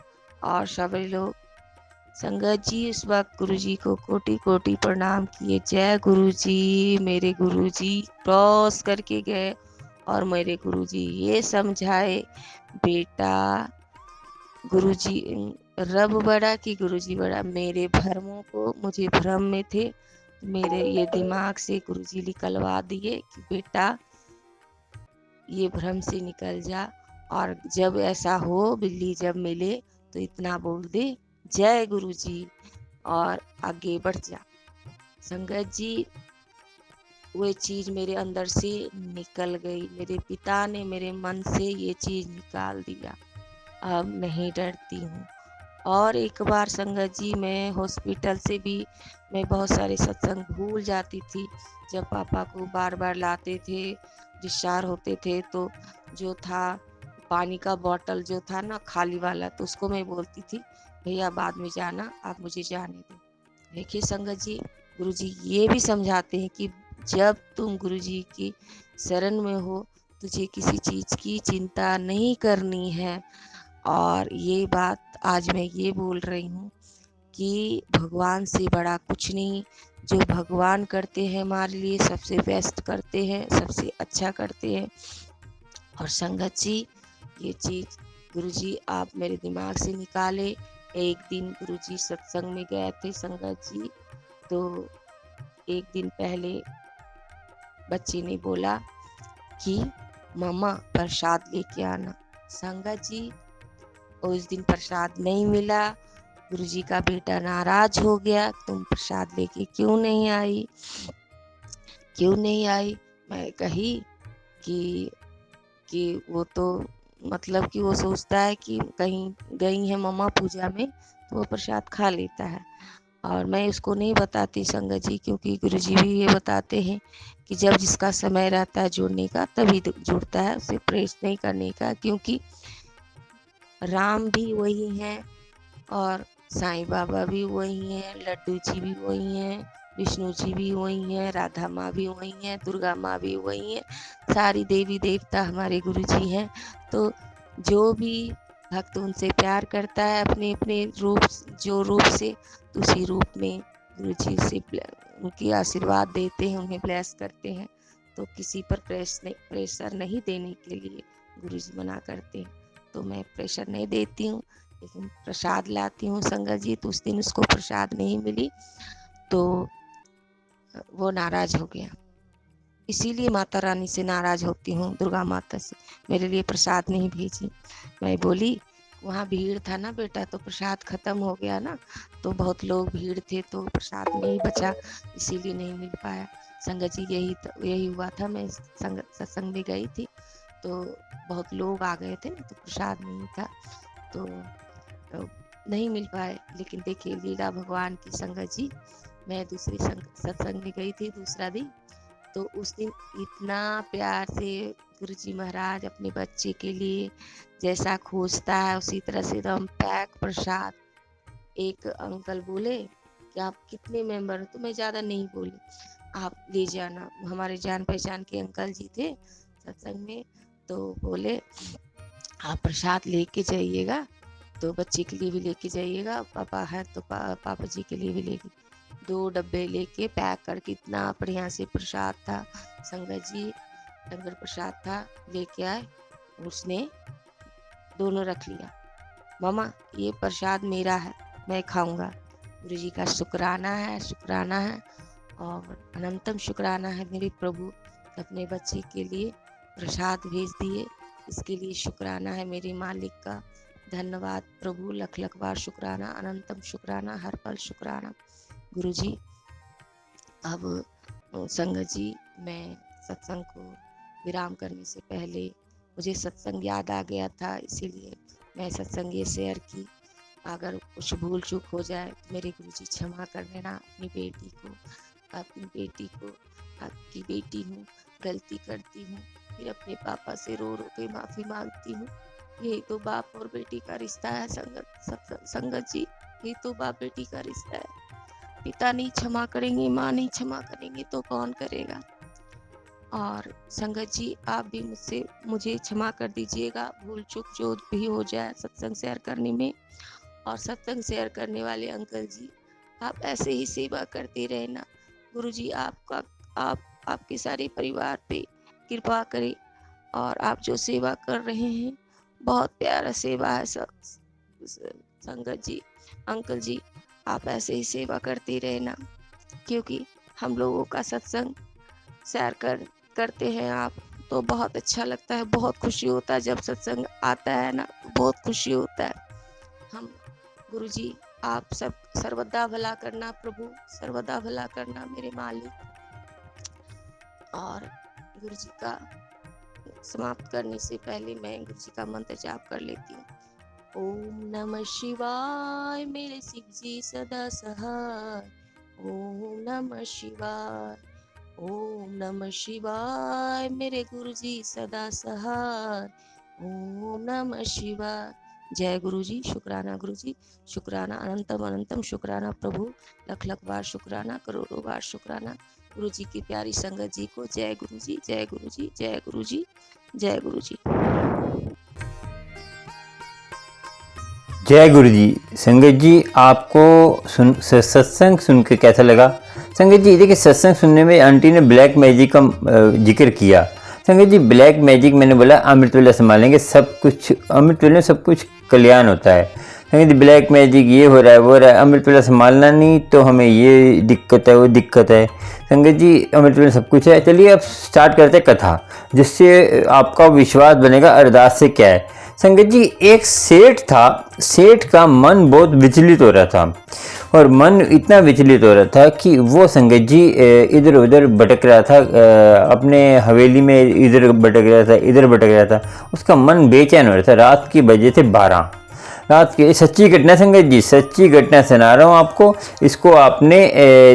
और सभी लोग, संगत जी उस वक्त गुरु जी को कोटि कोटि प्रणाम किए। जय गुरु जी। मेरे गुरु जी क्रॉस करके गए और मेरे गुरु जी ये समझाए, बेटा गुरुजी रब बड़ा कि गुरुजी बड़ा। मेरे भ्रमों को, मुझे भ्रम में थे, मेरे ये दिमाग से गुरुजी निकलवा दिए कि बेटा ये भ्रम से निकल जा, और जब ऐसा हो, बिल्ली जब मिले तो इतना बोल दे, जय गुरुजी, और आगे बढ़ जा। संगत जी, वो चीज मेरे अंदर से निकल गई। मेरे पिता ने मेरे मन से ये चीज निकाल दिया। अब नहीं डरती हूँ। और एक बार संगत जी, मैं हॉस्पिटल से भी मैं बहुत सारे सत्संग भूल जाती थी। जब पापा को बार बार लाते थे, डिस्चार्ज होते थे, तो जो था पानी का बोतल जो था ना खाली वाला, तो उसको मैं बोलती थी, भैया बाद में जाना, आप मुझे जाने दो। देखिए संगत जी, गुरुजी ये भी समझाते हैं कि जब तुम गुरुजी की शरण में हो, तुझे किसी चीज़ की चिंता नहीं करनी है। और ये बात आज मैं ये बोल रही हूँ कि भगवान से बड़ा कुछ नहीं। जो भगवान करते हैं हमारे लिए, सबसे बेस्ट करते हैं, सबसे अच्छा करते हैं। और संगत जी, ये चीज़ गुरुजी आप मेरे दिमाग से निकाले। एक दिन गुरुजी सत्संग में गए थे संगत जी, तो एक दिन पहले बच्चे ने बोला कि मम्मा प्रसाद लेके आना। संगत जी, उस दिन प्रसाद नहीं मिला। गुरुजी का बेटा नाराज हो गया, तुम प्रसाद लेके क्यों नहीं आई, क्यों नहीं आई। मैं कही कि वो तो मतलब कि वो सोचता है कि कहीं गई है मम्मा पूजा में, तो वो प्रसाद खा लेता है। और मैं उसको नहीं बताती संगत जी, क्योंकि गुरुजी भी ये बताते हैं कि जब जिसका समय रहता है जुड़ने का तभी जुड़ता है, उसे प्रेस नहीं करने का। क्योंकि राम भी वही हैं और साईं बाबा भी वही हैं, लड्डू जी भी वही हैं, विष्णु जी भी वही हैं, राधा माँ भी वही हैं, दुर्गा माँ भी वही हैं, सारी देवी देवता हमारे गुरु जी हैं। तो जो भी भक्त उनसे प्यार करता है अपने अपने रूप, जो रूप से, तो उसी रूप में गुरु जी से उनकी आशीर्वाद देते हैं, उन्हें ब्लेस करते हैं। तो किसी पर प्रेशर नहीं देने के लिए गुरु जी मना करते हैं, तो मैं प्रेशर नहीं देती हूँ। लेकिन प्रसाद लाती हूँ संगत जी, तो उस दिन उसको प्रसाद नहीं मिली, तो वो नाराज हो गया। इसीलिए माता रानी से नाराज होती हूँ, दुर्गा माता से, मेरे लिए प्रसाद नहीं भेजी। मैं बोली वहाँ भीड़ था ना बेटा, तो प्रसाद खत्म हो गया ना, तो बहुत लोग भीड़ थे, तो प्रसाद नहीं बचा, इसीलिए नहीं मिल पाया। संगत जी, यही हुआ था। मैं सत्संग में गई थी, तो बहुत लोग आ गए थे ना, तो प्रसाद नहीं था, तो नहीं मिल पाए। लेकिन देखिए लीला भगवान की संगत जी, मैं दूसरी सत्संग में गई थी दूसरा दिन, तो उस दिन इतना प्यार से गुरुजी महाराज अपने बच्चे के लिए जैसा खोजता है उसी तरह से एकदम पैक प्रसाद। एक अंकल बोले कि आप कितने मेंबर हो, तो मैं ज़्यादा नहीं बोली, आप ले जाना। हमारे जान पहचान के अंकल जी थे सत्संग में, तो बोले आप प्रसाद लेके जाइएगा, तो बच्चे के लिए भी लेके जाइएगा, पापा है तो पापा जी के लिए भी लेके। 2 डब्बे लेके पैक करके, इतना बढ़िया से प्रसाद था संगत जी, लंगर प्रसाद था, लेके आए। उसने दोनों रख लिया, मामा ये प्रसाद मेरा है, मैं खाऊंगा। गुरु जी का शुक्राना है, शुक्राना है, और अनंतम शुक्राना है मेरे प्रभु, अपने बच्चे के लिए प्रसाद भेज दिए। इसके लिए शुक्राना है मेरे मालिक का। धन्यवाद प्रभु, लख लख बार शुक्राना, अनंतम शुक्राना, हर पल शुक्राना। गुरु जी, अब संगत जी, मैं सत्संग को विराम करने से पहले मुझे सत्संग याद आ गया था, इसीलिए मैं सत्संग ये शेयर की। अगर कुछ भूल चूक हो जाए तो मेरे गुरु जी क्षमा कर देना अपनी बेटी को। अपनी बेटी को, आपकी बेटी हूँ, गलती करती हूँ, फिर अपने पापा से रो रो के माफ़ी मांगती हूँ। यही तो बाप और बेटी का रिश्ता है संगत जी, यही तो बाप बेटी का रिश्ता है। पिता नहीं क्षमा करेंगे, माँ नहीं क्षमा करेंगे तो कौन करेगा। और संगत जी, आप भी मुझे क्षमा कर दीजिएगा, भूल चूक जो भी हो जाए सत्संग शेयर करने में। और सत्संग शेयर करने वाले अंकल जी, आप ऐसे ही सेवा करते रहना। गुरु जी आपके सारे परिवार पे कृपा करे। और आप जो सेवा कर रहे हैं बहुत प्यारा सेवा है संगत जी। अंकल जी, आप ऐसे ही सेवा करते रहना, क्योंकि हम लोगों का सत्संग शेयर करते हैं आप, तो बहुत अच्छा लगता है, बहुत खुशी होता है जब सत्संग आता है ना, बहुत खुशी होता है। हम गुरुजी, आप सब सर्वदा भला करना प्रभु, सर्वदा भला करना मेरे मालिक। और गुरुजी का समाप्त करने से पहले मैं गुरुजी का मंत्र जाप कर लेती हूँ। ओम नमः शिवाय मेरे शिव जी सदा सहाय। ओम नमः शिवाय, ओम नमः शिवाय मेरे गुरुजी सदा सहाय। ओम नमः शिवाय। जय गुरुजी, शुक्राना गुरुजी, शुक्राना अनंतम अनंतम शुक्राना प्रभु, लख लख बार शुक्राना, करोड़ों बार शुक्राना गुरुजी की प्यारी संगत जी को। जय गुरुजी, जय गुरुजी, जय गुरुजी, जय गुरुजी। जय गुरु जी। संगत जी, आपको सत्संग सुन के कैसा लगा? संगत जी देखिए, सत्संग सुनने में आंटी ने ब्लैक मैजिक का जिक्र किया। संगत जी, ब्लैक मैजिक मैंने बोला अमृत वेला संभालेंगे, सब कुछ अमृत वेले में सब कुछ कल्याण होता है। संगत जी, ब्लैक मैजिक ये हो रहा है वो हो रहा है, अमृत वेला संभालना नहीं तो हमें ये दिक्कत है वो दिक्कत है। संगत जी, अमृत वेला सब कुछ है। चलिए अब स्टार्ट करते हैं कथा, जिससे आपका विश्वास बनेगा अरदास से क्या है। संगत जी, एक सेठ था, सेठ का मन बहुत विचलित हो रहा था, और मन इतना विचलित हो रहा था कि वो संगत जी इधर उधर भटक रहा था, अपने हवेली में इधर भटक रहा था इधर भटक रहा था। उसका मन बेचैन हो रहा था। रात की बजे थे 12, रात की सच्ची घटना संगत जी, सच्ची घटना सुना रहा हूँ आपको। इसको आपने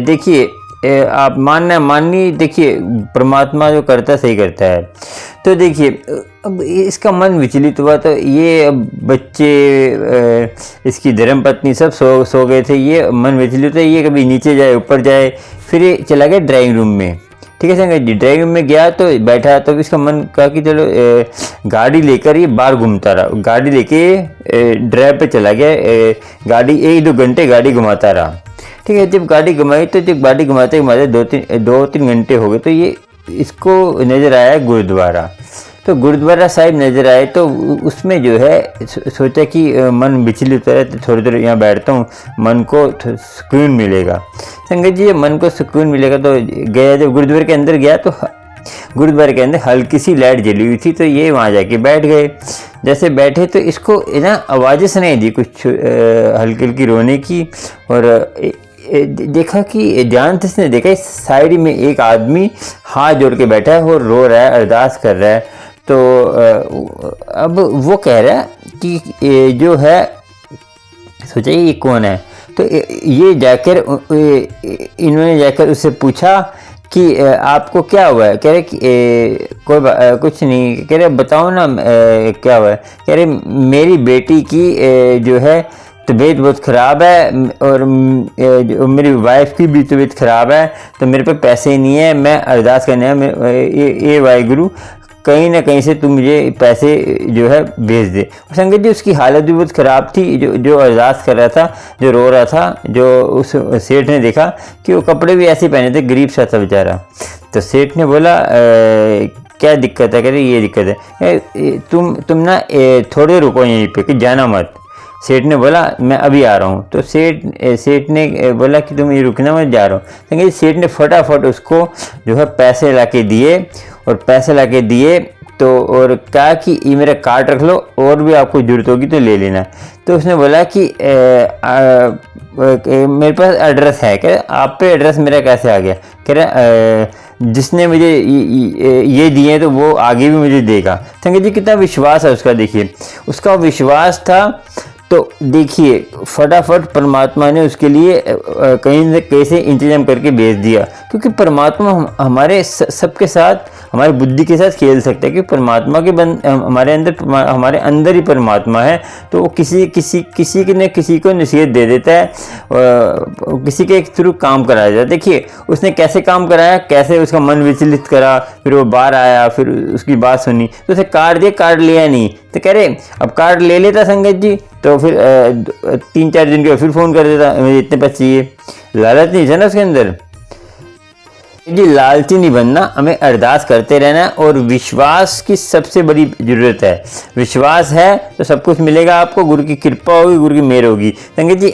देखिए, आप मानना माननी, देखिए परमात्मा जो करता है सही करता है। तो देखिए, अब इसका मन विचलित हुआ, तो ये अब बच्चे इसकी धर्मपत्नी सब सो गए थे, ये मन विचलित है, ये कभी नीचे जाए ऊपर जाए, फिर ये चला गया ड्राइंग रूम में। ठीक है संगत जी, ड्राइंग रूम में गया तो बैठा, तो इसका मन कहा कि चलो गाड़ी लेकर ये बाहर घूमता रहा, गाड़ी लेके ड्राइव पे चला गया, गाड़ी 1-2 घंटे गाड़ी घुमाता रहा। ठीक है, जब गाड़ी घुमाई तो जब गाड़ी घुमाते घुमाते 2-3 घंटे हो गए, तो ये इसको नज़र आया गुरुद्वारा। तो गुरुद्वारा साहिब नज़र आए, तो उसमें जो है सोचा कि मन विचलित हो रहा है, तो थोड़ी देर यहाँ बैठता हूँ, मन को सुकून मिलेगा। संगत जी, मन को सुकून मिलेगा तो गया, जब गुरुद्वारे के अंदर गया तो गुरुद्वारे के अंदर हल्की सी लाइट जली हुई थी, तो ये वहाँ जाके बैठ गए। जैसे बैठे तो इसको ना आवाज़ें सुनाई दी कुछ हल्की हल्की रोने की, और देखा कि ध्यान से इसने देखा इस साइड में एक आदमी हाथ जोड़ के बैठा है और रो रहा है, अरदास कर रहा है। तो अब वो कह रहा है कि जो है, सोचा ये कौन है, तो ये जाकर इन्होंने जाकर उससे पूछा कि आपको क्या हुआ है। कह रहे कि कुछ नहीं। कह रहे बताओ ना क्या हुआ है। कह रहे मेरी बेटी की जो है तबीयत बहुत ख़राब है, और मेरी वाइफ की भी तबीयत ख़राब है, तो मेरे पे पैसे नहीं है, मैं अरदास करने ये वाहिगुरु कहीं ना कहीं से तू मुझे पैसे जो है भेज दे। और संगत जी, उसकी हालत भी बहुत ख़राब थी, जो अरदास कर रहा था, जो रो रहा था, जो उस सेठ ने देखा कि वो कपड़े भी ऐसे पहने थे, गरीब सा था बेचारा। तो सेठ ने बोला क्या दिक्कत है? कह रहे ये दिक्कत है, तुम ना थोड़े रुको यहीं पे, कि जाना मत। सेठ ने बोला मैं अभी आ रहा हूँ। तो सेठ ने बोला कि तुम ये रुकना, मैं जा रहा हूँ। संगत सेठ ने फटाफट उसको जो है पैसे ला के दिए, और पैसे ला के दिए तो और कहा कि ये मेरा कार्ड रख लो, और भी आपको ज़रूरत होगी तो ले लेना। तो उसने बोला कि मेरे पास एड्रेस है। कह आप पे एड्रेस मेरा कैसे आ गया? कह रहा जिसने मुझे ये दिए तो वो आगे भी मुझे देगा। संगत जी, कितना विश्वास है उसका, देखिए उसका विश्वास था तो देखिए फटाफट परमात्मा ने उसके लिए कहीं से कैसे इंतजाम करके भेज दिया, क्योंकि परमात्मा हमारे सबके साथ, हमारी बुद्धि के साथ खेल सकता है, क्योंकि परमात्मा के हमारे अंदर ही परमात्मा है। तो वो किसी ने किसी को नसीहत दे देता है, किसी के थ्रू काम कराया जाता है। देखिए उसने कैसे काम कराया, कैसे उसका मन विचलित करा, फिर वो बाहर आया, फिर उसकी बात सुनी तो उसे कार्ड लिया नहीं, तो कह रहे अब कार्ड ले लेता संगत जी, तो फिर 3-4 दिन के फिर फ़ोन कर देता मुझे इतने पैसे चाहिए। लालच नहीं था ना उसके अंदर जी, लालची नहीं बनना, हमें अरदास करते रहना है और विश्वास की सबसे बड़ी ज़रूरत है। विश्वास है तो सब कुछ मिलेगा आपको, गुरु की कृपा होगी, गुरु की मेहर होगी। संगत जी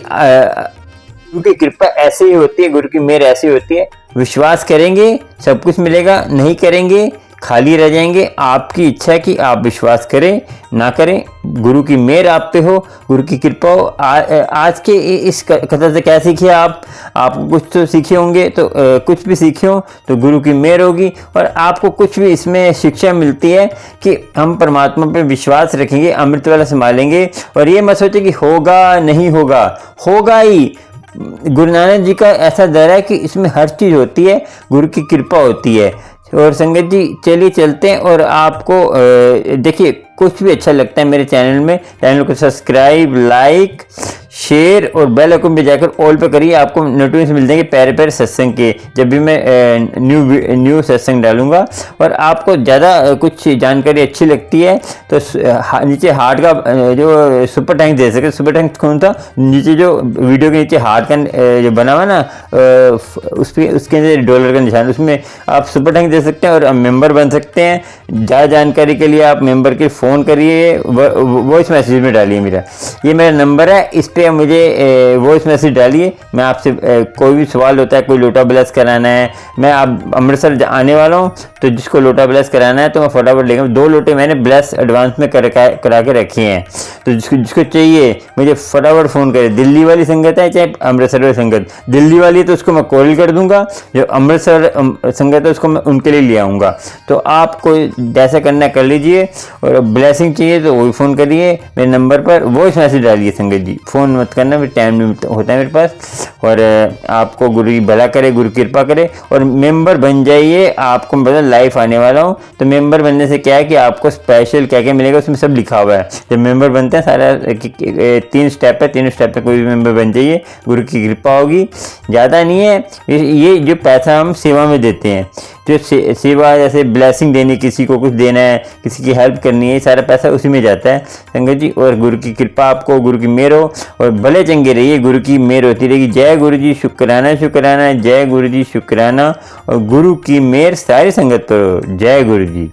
गुरु की कृपा ऐसे ही होती है, गुरु की मेहर ऐसी होती है, विश्वास करेंगे सब कुछ मिलेगा, नहीं करेंगे खाली रह जाएंगे। आपकी इच्छा है कि आप विश्वास करें ना करें, गुरु की मेहर आप पे हो, गुरु की कृपा हो। आज के इस कथा से क्या सीखे आप कुछ तो सीखे होंगे, तो कुछ भी सीखे हो तो गुरु की मेहर होगी। और आपको कुछ भी इसमें शिक्षा मिलती है कि हम परमात्मा पे विश्वास रखेंगे, अमृत वाला संभालेंगे, और ये मत सोचे कि होगा नहीं होगा, होगा ही। गुरु नानक जी का ऐसा दर है कि इसमें हर चीज़ होती है, गुरु की कृपा होती है। और संगत जी चलिए चलते हैं, और आपको देखिए कुछ भी अच्छा लगता है मेरे चैनल में, चैनल को सब्सक्राइब, लाइक, शेयर और बेल आइकन पे जाकर ऑल पे करिए, आपको नोटिफिकेशन मिल जाएंगे पैर सत्संग के, जब भी मैं न्यू सत्संग डालूंगा। और आपको ज़्यादा कुछ जानकारी अच्छी लगती है तो नीचे हार्ट का जो सुपर टैंक दे सके, सुपर टैंक कौन था, नीचे जो वीडियो के नीचे हार्ट का जो बना हुआ ना, उसके अंदर डॉलर का निशान, उसमें आप सुपर टैंक दे सकते हैं और मेंबर बन सकते हैं। ज़्यादा जानकारी के लिए आप मेंबर के फ़ोन करिए, वॉइस मैसेज में डालिए, ये मेरा नंबर है, इस पर मुझे वॉइस मैसेज डालिए। मैं आपसे कोई भी सवाल होता है, कोई लोटा ब्लेस कराना है, मैं आप अमृतसर आने वाला हूँ, तो जिसको लोटा ब्लेस कराना है तो मैं फटाफट लेकर 2 लोटे मैंने ब्लेस एडवांस में करा के रखे हैं, तो जिसको चाहिए मुझे फटाफट फ़ोन करें। दिल्ली वाली संगत है चाहे अमृतसर वाली संगत, दिल्ली वाली तो उसको मैं कॉल कर दूंगा, जो अमृतसर संगत है उसको मैं उनके लिए ले आऊँगा। तो आपको जैसा करना कर लीजिए, और ब्लेसिंग चाहिए तो वही फ़ोन करिए मेरे नंबर पर, वॉइस मैसेज डालिए संगत जी, फ़ोन मत करना, फिर टाइम नहीं होता है मेरे पास। और आपको गुरु की भला करे, गुरु कृपा करे, और मेंबर बन जाइए। आपको मैं लाइव आने वाला हूँ, तो मेंबर बनने से क्या है कि आपको स्पेशल क्या क्या मिलेगा उसमें सब लिखा हुआ है। जब मेंबर बनते हैं सारा 3 स्टेप है, 3 स्टेप पे कोई भी मेंबर बन जाइए, गुरु की कृपा होगी। ज़्यादा नहीं है, ये जो पैसा हम सेवा में देते हैं, जो सेवा जैसे ब्लेसिंग देनी, किसी को कुछ देना है, किसी की हेल्प करनी है, सारा पैसा उसी में जाता है संगत जी। और गुरु की कृपा आपको, गुरु की मेहर हो, और भले चंगे रहिए, गुरु की मेहर होती रहेगी। जय गुरु जी, शुक्राना शुक्राना, जय गुरु जी शुक्राना, और गुरु की मेहर सारी संगत पर हो। जय गुरु जी।